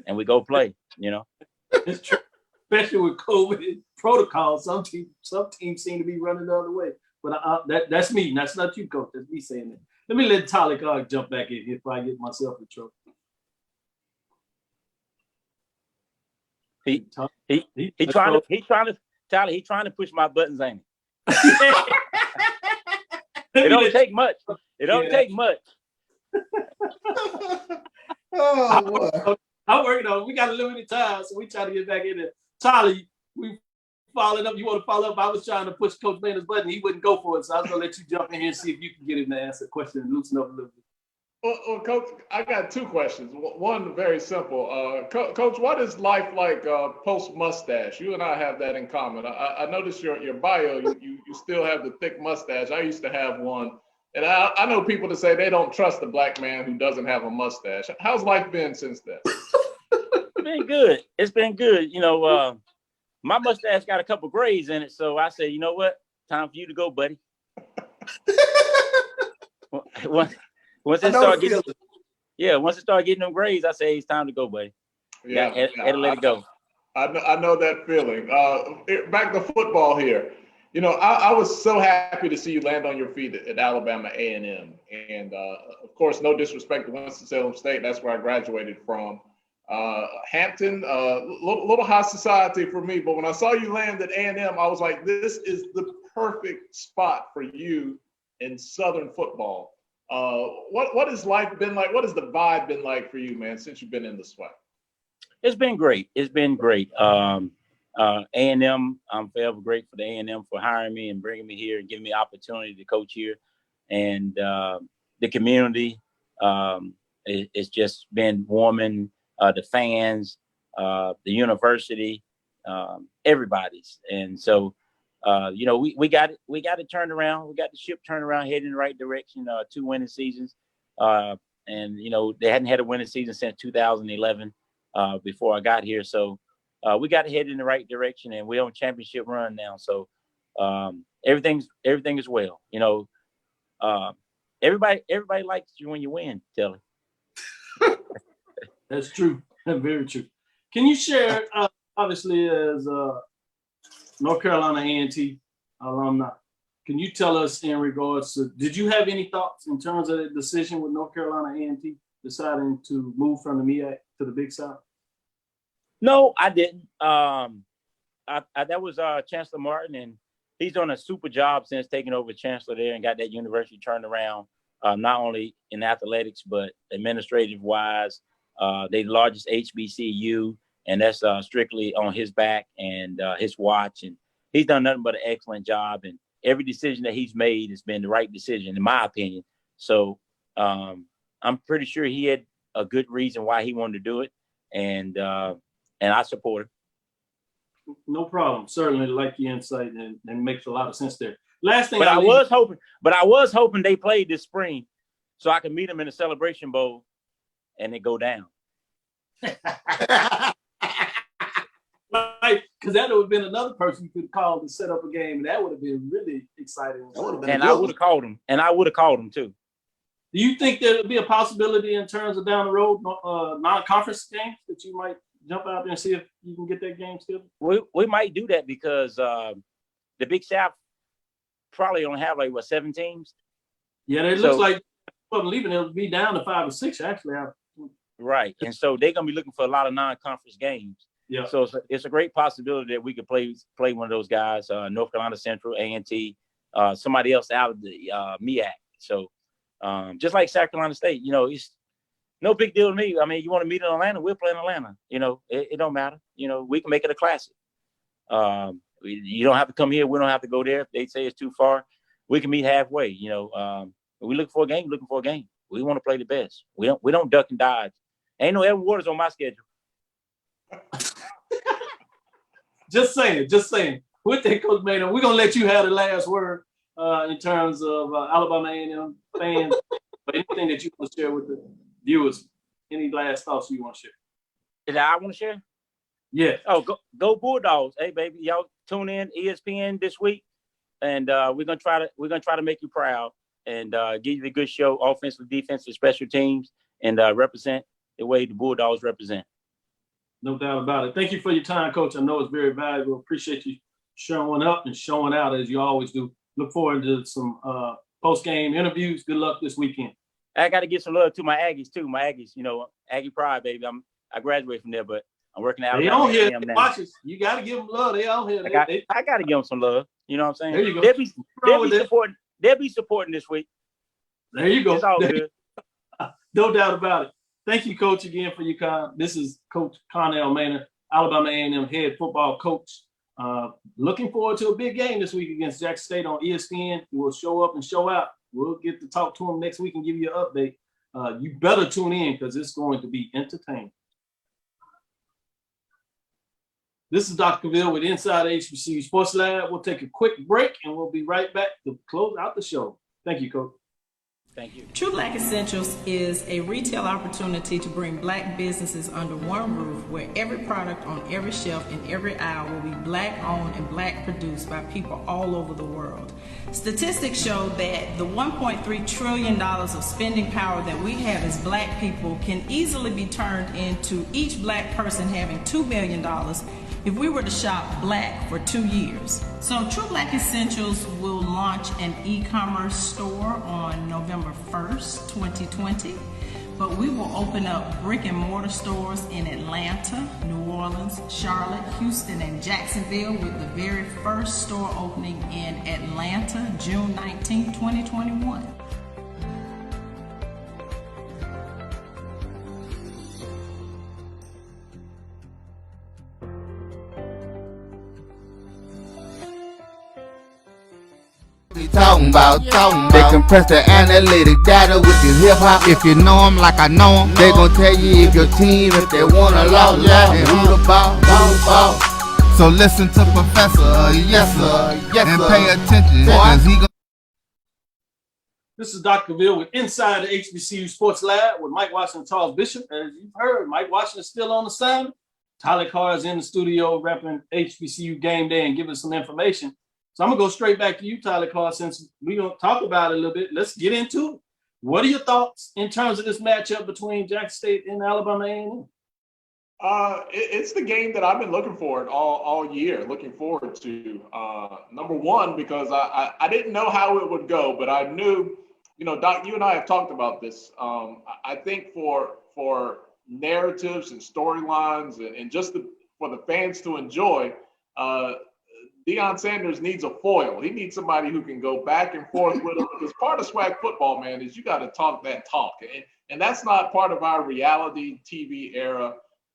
and we go play, you know. It's true. Especially with COVID protocols, some teams seem to be running the other way. But that's me. That's not you, Coach. That's me saying that. Let me let Tolly Carr jump back in here if I get myself in trouble. He trying to push my buttons, ain't he? It don't take much. It don't take much. Oh boy. I'm working on it. We got a limited time, so we try to get back in there. Tolly, we following up. You want to follow up? I was trying to push Coach Maynard's button. He wouldn't go for it, so I was going to let you jump in here and see if you can get him to answer a question and loosen up a little bit. Well, Coach, I got two questions. One very simple. Coach, what is life like post-mustache? You and I have that in common. I noticed your bio, you still have the thick mustache. I used to have one. And I know people that say they don't trust a black man who doesn't have a mustache. How's life been since then? It's been good. It's been good. You know, my mustache got a couple grays in it. So I said, you know what? Time for you to go, buddy. Once it start getting them grays, I say it's time to go, buddy. Had to let it go. I know that feeling. Back to football here. I was so happy to see you land on your feet at Alabama A&M. And, of course, no disrespect to Winston-Salem State. That's where I graduated from. Hampton, little high society for me. But when I saw you land at A&M, I was like, this is the perfect spot for you in Southern football. What has life been like? What has the vibe been like for you, man, since you've been in the SWAC? It's been great. A&M, I'm forever grateful to A&M for hiring me and bringing me here and giving me opportunity to coach here. And the community, it's just been warming. The fans, the university, everybody's. And so, we got it turned around. We got the ship turned around, heading in the right direction. 2 winning seasons. And, they hadn't had a winning season since 2011 before I got here. So we got to head in the right direction, and we're on championship run now. So everything is well. Everybody likes you when you win, Telly. That's true. That's very true. Can you share, obviously, as North Carolina A&T alumni, can you tell us in regards to, did you have any thoughts in terms of the decision with North Carolina A&T deciding to move from the MEAC to the Big South? No, I didn't. That was Chancellor Martin, and he's done a super job since taking over Chancellor there and got that university turned around, not only in athletics, but administrative-wise. They're the largest HBCU, and that's strictly on his back and his watch. And he's done nothing but an excellent job. And every decision that he's made has been the right decision, in my opinion. So I'm pretty sure he had a good reason why he wanted to do it. And I support it. No problem. Certainly like your insight and makes a lot of sense there. Last thing, I was hoping they played this spring so I could meet them in the Celebration Bowl and they go down. Right, because that would have been another person you could call to set up a game, and that would have been really exciting. I would have called him too. Do you think there would be a possibility in terms of down the road non-conference games that you might jump out there and see if you can get that game still? We might do that because the Big South probably don't have 7 teams. Yeah, it looks like leaving it'll be down to 5 or 6 actually. Right, and so they're gonna be looking for a lot of non-conference games. Yeah. So it's a great possibility that we could play one of those guys, North Carolina Central, A&T, somebody else out of the MEAC. So just like South Carolina State, it's no big deal to me. I mean, you want to meet in Atlanta, we'll play in Atlanta. It don't matter. We can make it a classic. You don't have to come here. We don't have to go there. If they say it's too far, we can meet halfway. We look for a game. Looking for a game. We want to play the best. We don't duck and dodge. Ain't no Evan Waters on my schedule. Just saying. With that, Coach Maynor, we're gonna let you have the last word in terms of Alabama A&M fans. But anything that you want to share with the viewers, any last thoughts you want to share? That I want to share? Yeah. Oh, go Bulldogs! Hey, baby, y'all tune in ESPN this week, and we're gonna try to make you proud and give you the good show, offensive, defensive, special teams, and represent the way the Bulldogs represent. No doubt about it. Thank you for your time, Coach. I know it's very valuable. Appreciate you showing up and showing out as you always do. Look forward to some post-game interviews. Good luck this weekend. I got to give some love to my Aggies too. My Aggies, Aggie pride, baby. I graduated from there, but I'm working out. They on here. Watch us. You got to give them love. They out here. I got to give them some love. You know what I'm saying? There you go. They'll be supporting this week. There you go. It's all good. No doubt about it. Thank you, Coach, again for your time. This is Coach Connell Maynor, Alabama A&M head football coach. Looking forward to a big game this week against Jackson State on ESPN. We'll show up and show out. We'll get to talk to them next week and give you an update. You better tune in because it's going to be entertaining. This is Dr. Cavil with Inside HBCU Sports Lab. We'll take a quick break and we'll be right back to close out the show. Thank you, Coach. Thank you. True Black Essentials is a retail opportunity to bring Black businesses under one roof, where every product on every shelf in every aisle will be Black owned and Black produced by people all over the world. Statistics show that the $1.3 trillion of spending power that we have as Black people can easily be turned into each Black person having $2 million if we were to shop Black for 2 years. So True Black Essentials will launch an e-commerce store on November 1st, 2020, but we will open up brick and mortar stores in Atlanta, New Orleans, Charlotte, Houston, and Jacksonville, with the very first store opening in Atlanta, June 19, 2021. Talking about. They compress the analytic data with your hip hop. If you know them like I know them, they gon' tell you if your team, if they wanna lose, and who the ball. So listen to Professor, yes sir, and pay attention, cause he gon'. This is Dr. Cavil with Inside the HBCU Sports Lab with Mike Washington and Charles Bishop. As you've heard, Mike Washington is still on assignment. Tolly Carr is in the studio repping HBCU Game Day and giving some information. So I'm going to go straight back to you, Tolly Carr, since we're going to talk about it a little bit. Let's get into it. What are your thoughts in terms of this matchup between Jackson State and Alabama A&M? It's the game that I've been looking forward all year, looking forward to. Number one, because I didn't know how it would go, but I knew, Doc, you and I have talked about this. I think for narratives and storylines and just for the fans to enjoy, Deion Sanders needs a foil. He needs somebody who can go back and forth with him, because part of SWAC football, man, is you got to talk that talk. And that's not part of our reality TV era.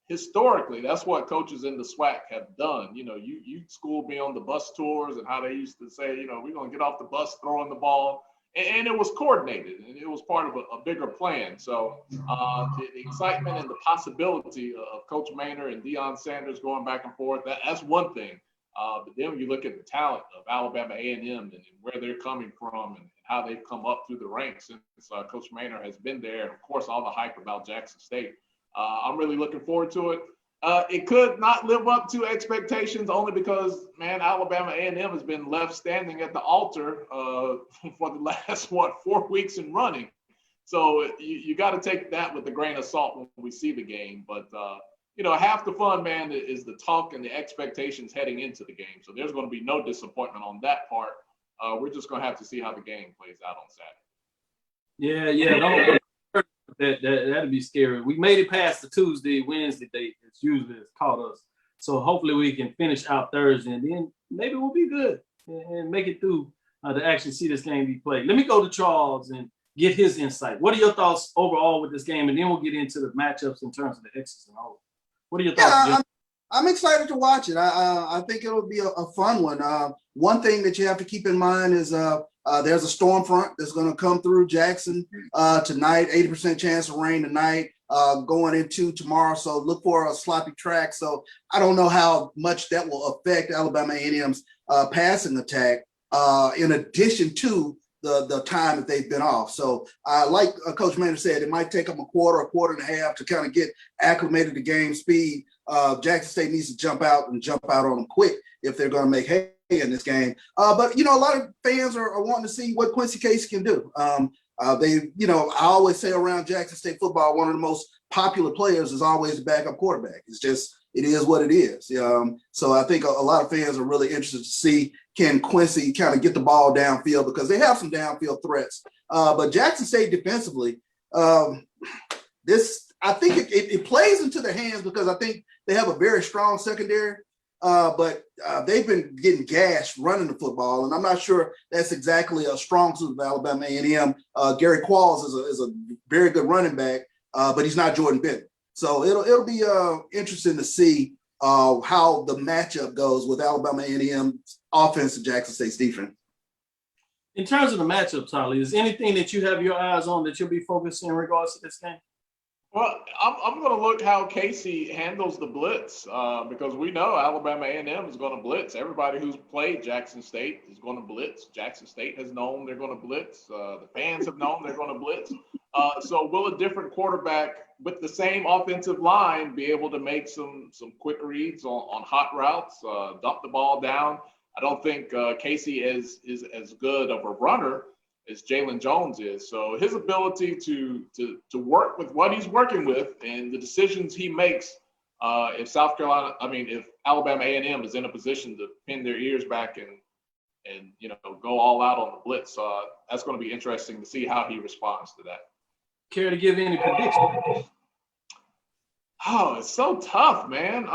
Historically, that's what coaches in the SWAC have done. You schooled me on the bus tours and how they used to say, we're going to get off the bus throwing the ball. And it was coordinated, and it was part of a bigger plan. So the excitement and the possibility of Coach Maynor and Deion Sanders going back and forth, that's one thing. But then when you look at the talent of Alabama A&M and where they're coming from and how they've come up through the ranks since Coach Maynor has been there, and of course all the hype about Jackson State, I'm really looking forward to it. It could not live up to expectations only because, man, Alabama A&M has been left standing at the altar for the last, 4 weeks in running. So you got to take that with a grain of salt when we see the game. But half the fun, man, is the talk and the expectations heading into the game. So there's going to be no disappointment on that part. We're just going to have to see how the game plays out on Saturday. Yeah. That'd be scary. We made it past the Wednesday date. It's usually caught us. So hopefully we can finish out Thursday, and then maybe we'll be good and make it through to actually see this game be played. Let me go to Charles and get his insight. What are your thoughts overall with this game? And then we'll get into the matchups in terms of the X's and O's. What are your thoughts, Jim? I'm excited to watch it. I think it'll be a fun one. One thing that you have to keep in mind is there's a storm front that's going to come through Jackson tonight. 80% chance of rain tonight, going into tomorrow. So look for a sloppy track. So I don't know how much that will affect Alabama A&M's passing attack. In addition to the time that they've been off. So like Coach Maynor said, it might take them a quarter and a half to kind of get acclimated to game speed. Jackson State needs to jump out on them quick if they're going to make hay in this game. But, a lot of fans are wanting to see what Quincy Case can do. I always say around Jackson State football, one of the most popular players is always the backup quarterback. It is what it is. So I think a lot of fans are really interested to see, can Quincy kind of get the ball downfield, because they have some downfield threats. But Jackson State defensively, I think it plays into their hands, because I think they have a very strong secondary, but they've been getting gashed running the football, and I'm not sure that's exactly a strong suit of Alabama A&M. Gary Qualls is a very good running back, but he's not Jordan Benton. So it'll be interesting to see how the matchup goes with Alabama A&M offense and Jackson State's defense. In terms of the matchup, Tolly, is anything that you have your eyes on that you'll be focused in regards to this game? Well, I'm going to look how Casey handles the blitz because we know Alabama A&M is going to blitz. Everybody who's played Jackson State is going to blitz. Jackson State has known they're going to blitz. The fans have known they're going to blitz. So will a different quarterback with the same offensive line be able to make some quick reads on hot routes, dump the ball down? I don't think Casey is as good of a runner as Jalen Jones is. So his ability to work with what he's working with and the decisions he makes, if Alabama A&M is in a position to pin their ears back and go all out on the blitz, that's going to be interesting to see how he responds to that. Care to give any predictions? Oh, it's so tough, man.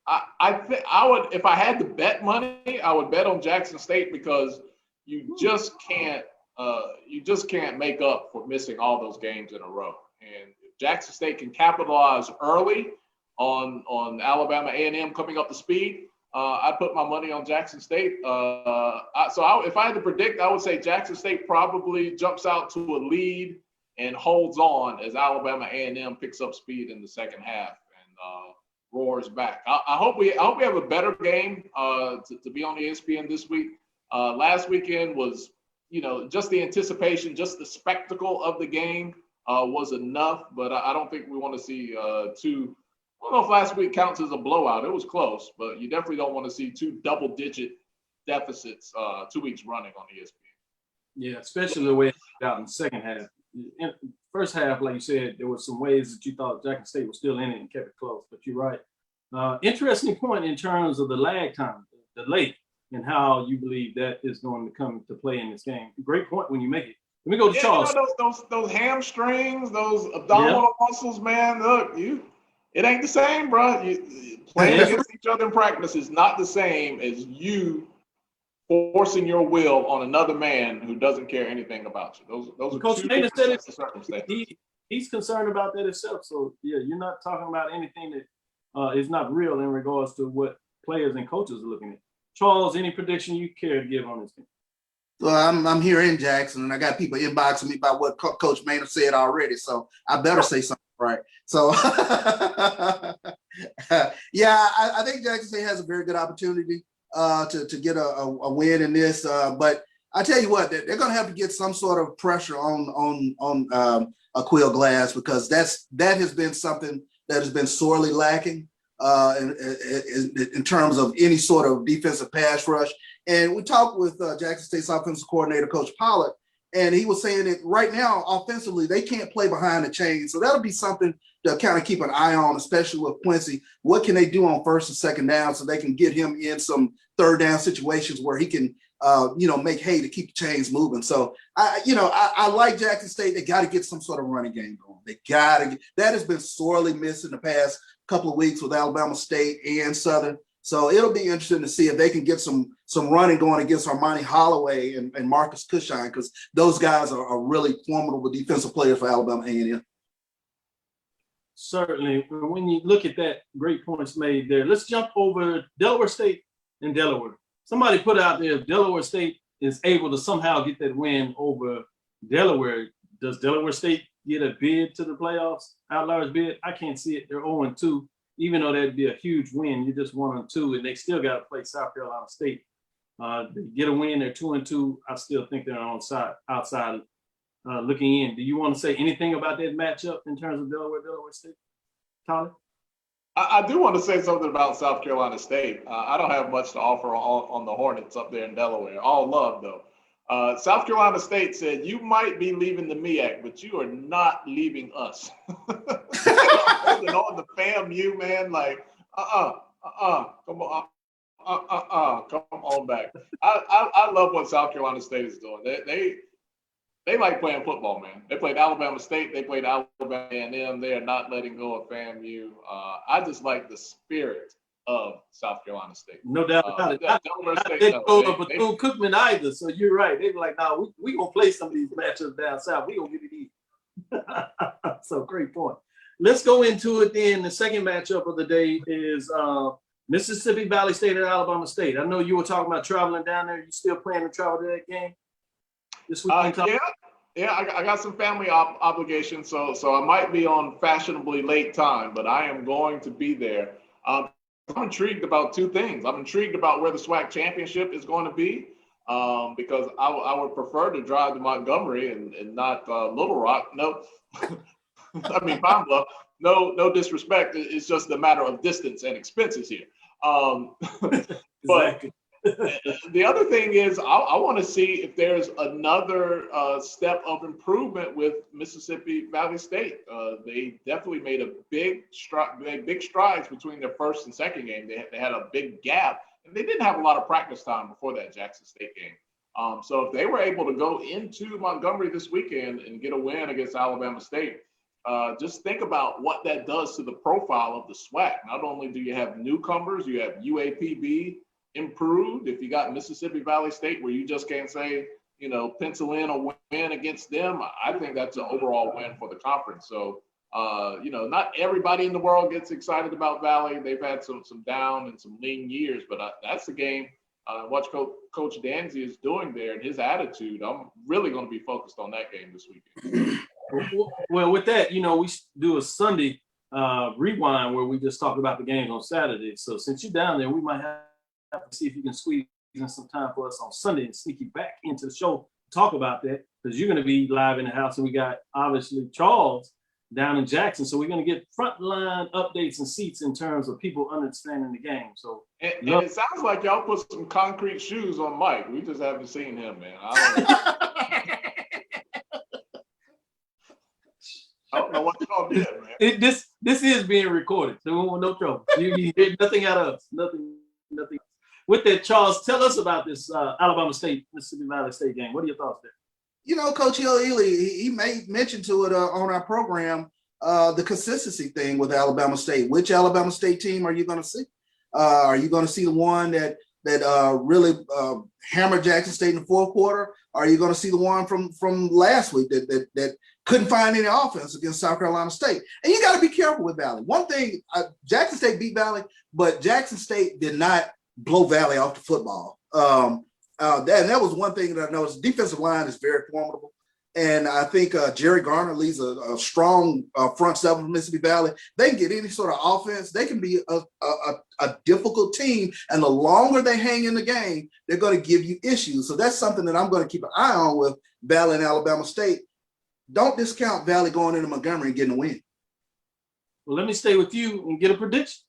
I think I would, if I had to bet money, I would bet on Jackson State because you just can't make up for missing all those games in a row. And if Jackson State can capitalize early on Alabama A&M coming up to speed, I put my money on Jackson State. If I had to predict, I would say Jackson State probably jumps out to a lead and holds on as Alabama A&M picks up speed in the second half and roars back. I hope we have a better game to be on the ESPN this week. Last weekend was, just the anticipation, just the spectacle of the game was enough, but I don't think we want to see two. I don't know if last week counts as a blowout. It was close, but you definitely don't want to see two double-digit deficits 2 weeks running on ESPN. Yeah, especially the way it played out in the second half. In the first half, like you said, there were some ways that you thought Jackson State was still in it and kept it close, but you're right. Interesting point in terms of the lag time, the delay, and how you believe that is going to come to play in this game. Great point when you make it. Let me go to Charles. Those hamstrings, those abdominal muscles, man. Look, it ain't the same, bro. Playing against each other in practice is not the same as you forcing your will on another man who doesn't care anything about you. Those are Coach two Maynor different said circumstances. He's concerned about that himself. So yeah, you're not talking about anything that is not real in regards to what players and coaches are looking at. Charles, any prediction you care to give on this game? Well, I'm here in Jackson, and I got people inboxing me about what Coach Maynor said already, so I better say something right. So, yeah, I think Jackson State has a very good opportunity to get a win in this. But I tell you what, they're going to have to get some sort of pressure on Aqeel Glass because that has been something that has been sorely lacking in terms of any sort of defensive pass rush. And we talked with Jackson State's offensive coordinator, Coach Pollard, and he was saying that right now, offensively, they can't play behind the chains. So that'll be something to kind of keep an eye on, especially with Quincy. What can they do on first and second down so they can get him in some third down situations where he can, make hay to keep the chains moving. So, I like Jackson State. They got to get some sort of running game going. They got to – that has been sorely missed in the past couple of weeks with Alabama State and Southern. So it'll be interesting to see if they can get some running going against Armani Holloway and Marcus Cushine because those guys are really formidable defensive players for Alabama A&M. Certainly. When you look at that, great points made there. Let's jump over Delaware State and Delaware. Somebody put out there if Delaware State is able to somehow get that win over Delaware, does Delaware State get a bid to the playoffs, outliers bid? I can't see it. They're 0-2. Even though that'd be a huge win, you're just 1-2, and they still got to play South Carolina State. They get a win, they're 2-2. I still think they're outside looking in. Do you want to say anything about that matchup in terms of Delaware State, Tolly? I do want to say something about South Carolina State. I don't have much to offer on the Hornets up there in Delaware. All love, though. South Carolina State said, you might be leaving the MEAC, but you are not leaving us. Holding on the FAMU, man, like, come on back. I love what South Carolina State is doing. They like playing football, man. They played Alabama State. They played Alabama A&M. They are not letting go of FAMU. I just like the spirit of South Carolina State. No doubt about it. They don't go to Bethune-Cookman either, so you're right. They were like, no, we going to play some of these matchups down south. We going to get it easy. So great point. Let's go into it then. The second matchup of the day is Mississippi Valley State and Alabama State. I know you were talking about traveling down there. You still planning to travel to that game this weekend? Yeah, I got some family obligations, so I might be on fashionably late time, but I am going to be there. I'm intrigued about two things. I'm intrigued about where the SWAC championship is going to be, because I would prefer to drive to Montgomery and not Little Rock. No, I mean Pine Bluff. No disrespect. It's just a matter of distance and expenses here. But the other thing is, I want to see if there's another step of improvement with Mississippi Valley State. They definitely made a big strides between their first and second game. They had a big gap, and they didn't have a lot of practice time before that Jackson State game. So if they were able to go into Montgomery this weekend and get a win against Alabama State, just think about what that does to the profile of the SWAC. Not only do you have newcomers, you have UAPB improved. If you got Mississippi Valley State where you just can't say, pencil in a win against them, I think that's an overall win for the conference. So, not everybody in the world gets excited about Valley. They've had some down and some lean years, but that's the game. What Coach Danzy is doing there and his attitude, I'm really going to be focused on that game this weekend. Well, with that, we do a Sunday rewind where we just talk about the games on Saturday. So since you're down there, we might have to see if you can squeeze in some time for us on Sunday and sneak you back into the show to talk about that, because you're going to be live in the house, and we got obviously Charles down in Jackson, so we're going to get frontline updates and seats in terms of people understanding the game. So and it sounds like y'all put some concrete shoes on Mike. We just haven't seen him, man. I don't know what y'all did, man. This is being recorded, so we want no trouble. You hear nothing out of us. Nothing. With that, Charles, tell us about this Alabama State, Mississippi Valley State game. What are your thoughts there? Coach Hill Ely, he made mention to it on our program, the consistency thing with Alabama State. Which Alabama State team are you going to see? Are you going to see the one that really hammered Jackson State in the fourth quarter? Are you going to see the one from last week that couldn't find any offense against South Carolina State? And you got to be careful with Valley. One thing, Jackson State beat Valley, but Jackson State did not blow Valley off the football. That was one thing that I noticed. Defensive line is very formidable. And I think Jerry Garner leads a strong front seven from Mississippi Valley. They can get any sort of offense. They can be a difficult team. And the longer they hang in the game, they're going to give you issues. So that's something that I'm going to keep an eye on with Valley and Alabama State. Don't discount Valley going into Montgomery and getting a win. Well, let me stay with you and get a prediction.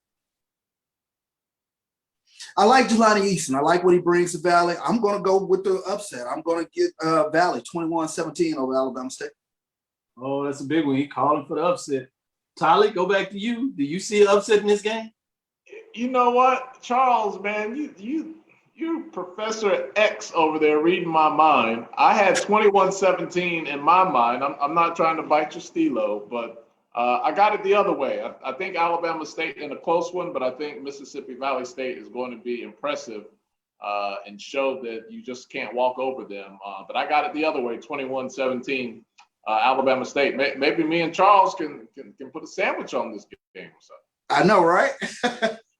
I like Jelani Easton. I like what he brings to Valley. I'm going to go with the upset. I'm going to get Valley 21-17 over Alabama State. Oh, that's a big one. He calling for the upset. Tolly, go back to you. Do you see an upset in this game? You know what, Charles, man, you Professor X over there reading my mind. I had 21-17 in my mind. I'm not trying to bite your stilo, but I got it the other way. I think Alabama State in a close one, but I think Mississippi Valley State is going to be impressive and show that you just can't walk over them. But I got it the other way, 21-17, Alabama State. Maybe me and Charles can put a sandwich on this game or something. I know, right?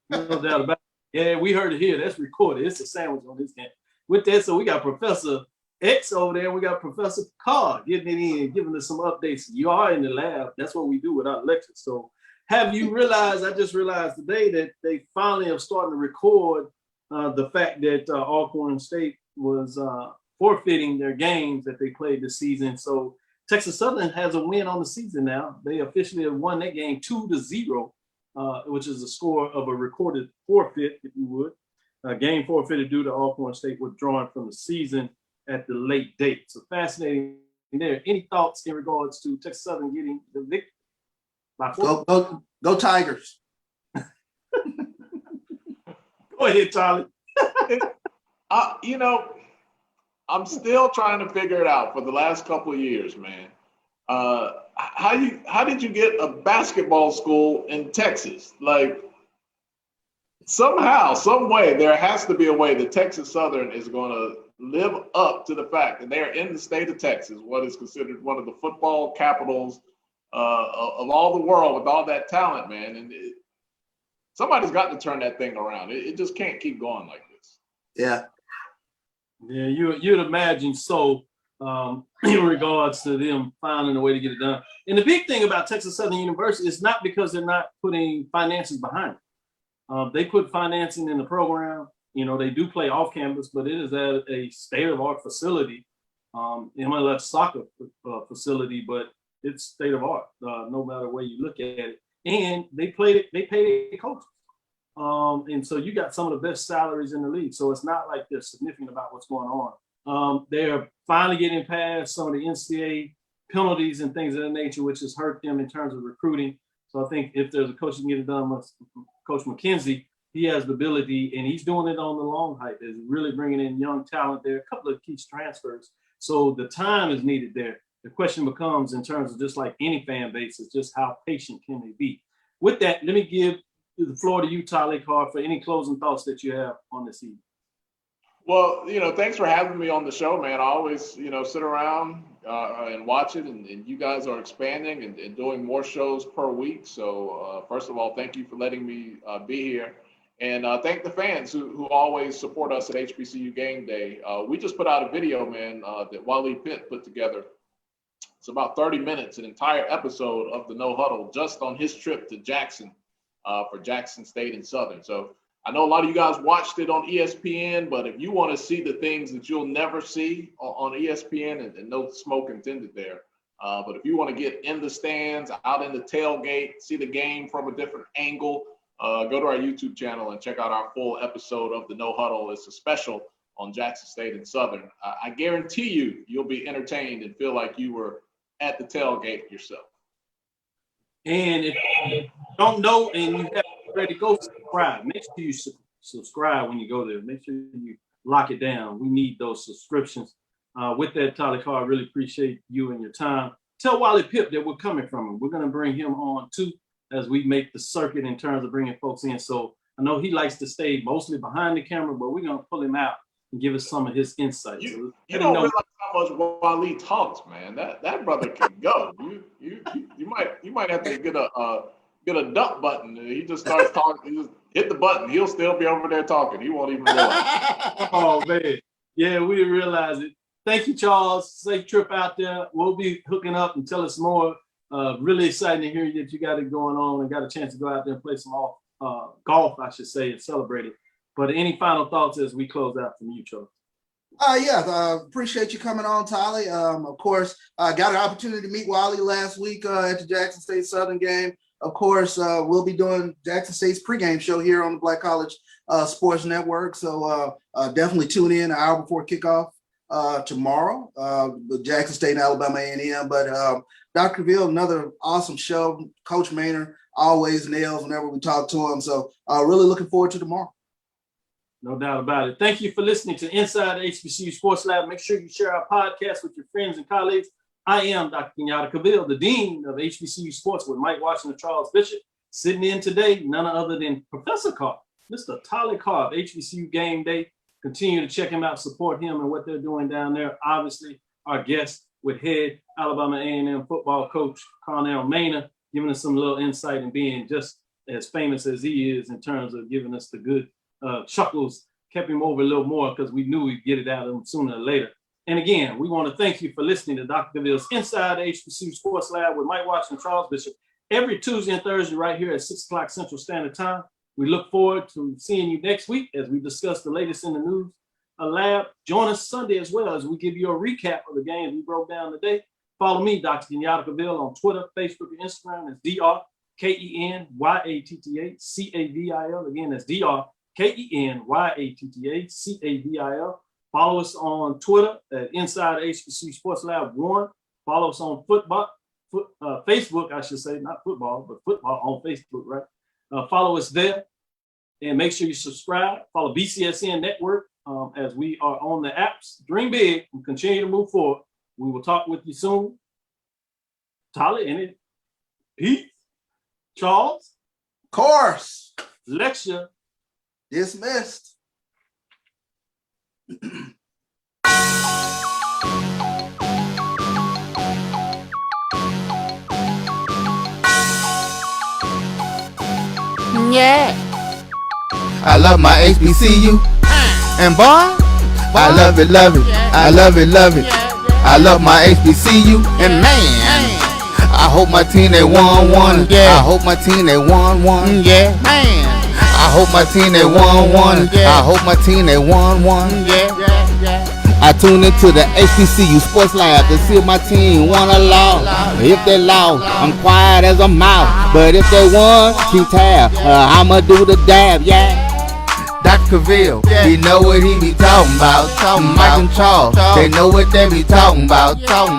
No doubt about it. Yeah, we heard it here. That's recorded. It's a sandwich on this game. With that, so we got Professor X over there, and we got Professor Carr getting it in, giving us some updates. You are in the lab. That's what we do with our lectures. So have you realized, I just realized today that they finally are starting to record the fact that Alcorn State was forfeiting their games that they played this season. So Texas Southern has a win on the season now. They officially have won that game 2-0, which is the score of a recorded forfeit, if you would. Game forfeited due to Alcorn State withdrawing from the season at the late date. So fascinating there. Any thoughts in regards to Texas Southern getting the victory? Go Tigers. Go ahead, Charlie. I'm still trying to figure it out for the last couple of years, man. How did you get a basketball school in Texas? Like, somehow, some way, there has to be a way that Texas Southern is going to live up to the fact that they're in the state of Texas, what is considered one of the football capitals of all the world, with all that talent, man. And somebody's got to turn that thing around. It just can't keep going like this. Yeah. Yeah, you'd imagine so. in regards to them finding a way to get it done. And the big thing about Texas Southern University is not because they're not putting finances behind it. They put financing in the program. You know, they do play off campus, but it is at a state-of-art facility, MLS soccer facility, but it's state-of-art, no matter where you look at it. And they pay their coaches. And so you got some of the best salaries in the league. So it's not like they're significant about what's going on. They're finally getting past some of the NCAA penalties and things of that nature, which has hurt them in terms of recruiting. So I think if there's a coach who can get it done, Coach McKenzie, he has the ability, and he's doing it on the long hike. Is really bringing in young talent there, a couple of key transfers. So the time is needed there. The question becomes, in terms of just like any fan base, is just how patient can they be? With that, let me give the floor to you, Tolly Carr, for any closing thoughts that you have on this evening. Well, thanks for having me on the show, man. I always, sit around and watch it, and you guys are expanding and doing more shows per week. So first of all, thank you for letting me be here. And thank the fans who always support us at HBCU Game Day. We just put out a video, man, that Wally Pitt put together. It's about 30 minutes, an entire episode of the No Huddle, just on his trip to Jackson for Jackson State and Southern. So I know a lot of you guys watched it on ESPN, but if you want to see the things that you'll never see on ESPN, and no smoke intended there, but if you want to get in the stands, out in the tailgate, see the game from a different angle, go to our YouTube channel and check out our full episode of the No Huddle. It's a special on Jackson State and Southern. I guarantee you'll be entertained and feel like you were at the tailgate yourself. And if you don't know and you have ready to go, subscribe. Make sure you subscribe when you go there. Make sure you lock it down. We need those subscriptions. With that, Tolly Carr, I really appreciate you and your time. Tell Wally Pipp that we're coming from him. We're going to bring him on too as we make the circuit in terms of bringing folks in. So I know he likes to stay mostly behind the camera, but we're going to pull him out and give us some of his insights. You don't realize how much Wally talks, man. That brother can go. You might have to get a dump button. He just starts talking. You just hit the button. He'll still be over there talking. He won't even realize. Oh man, yeah, we didn't realize it. Thank you, Charles. Safe trip out there. We'll be hooking up and tell us more. Really excited to hear that you got it going on and got a chance to go out there and play some golf, I should say, and celebrate it. But any final thoughts as we close out from you, Charles? Appreciate you coming on, Tolly. Of course, I got an opportunity to meet Wally last week at the Jackson State Southern game. Of course, we'll be doing Jackson State's pregame show here on the Black College Sports Network. So definitely tune in an hour before kickoff tomorrow with Jackson State and Alabama A&M. But Dr. Cavil, another awesome show. Coach Maynor always nails whenever we talk to him. So really looking forward to tomorrow. No doubt about it. Thank you for listening to Inside the HBCU Sports Lab. Make sure you share our podcast with your friends and colleagues. I am Dr. Kenyatta Cavil, the Dean of HBCU Sports with Mike Washington, Charles Bishop. Sitting in today, none other than Professor Carr, Mr. Tolly Carr of HBCU Game Day. Continue to check him out, support him and what they're doing down there. Obviously, our guest with head Alabama A&M football coach Connell Maynor, giving us some little insight and being just as famous as he is in terms of giving us the good chuckles. Kept him over a little more because we knew we'd get it out of him sooner or later. And again, we want to thank you for listening to Dr. Cavil's Inside the HBCU Sports Lab with Mike Washington, Charles Bishop, every Tuesday and Thursday right here at 6 o'clock Central Standard Time. We look forward to seeing you next week as we discuss the latest in the news. Lab, join us Sunday as well as we give you a recap of the games we broke down today. Follow me, Dr. Kenyatta Cavil, on Twitter, Facebook, and Instagram. It's DrKenyattacavil. Again, that's DrKenyattacavil. Follow us on Twitter at Inside HBCU Sports Lab 1. Follow us on Facebook, I should say, not football, but football on Facebook, right? Follow us there and make sure you subscribe. Follow BCSN Network as we are on the apps. Dream big and continue to move forward. We will talk with you soon. Tolly, any? Pete? Charles? Course. Lecture. Dismissed. Yeah. I love my HBCU. And boy, I love it, love it. I love it, love it. I love my HBCU, and man, I hope my team they won. Yeah. I hope my team they won. Yeah. Man. I hope my team they won. Yeah. I hope my team they won. Yeah. I tune into the HBCU Sports Lab to see if my team won or lost. If they lost, I'm quiet as a mouse. But if they won, keep tab. I'ma do the dab, yeah. Dr. Cavil, he know what he be talking about. Mike and Charles, they know what they be talking about.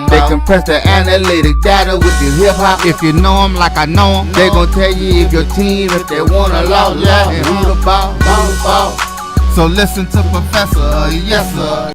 They compress the analytic data with the hip hop. If you know them like I know them, they gon' tell you if your team, if they won or lost, and who the ball. So listen to Professor, yes sir.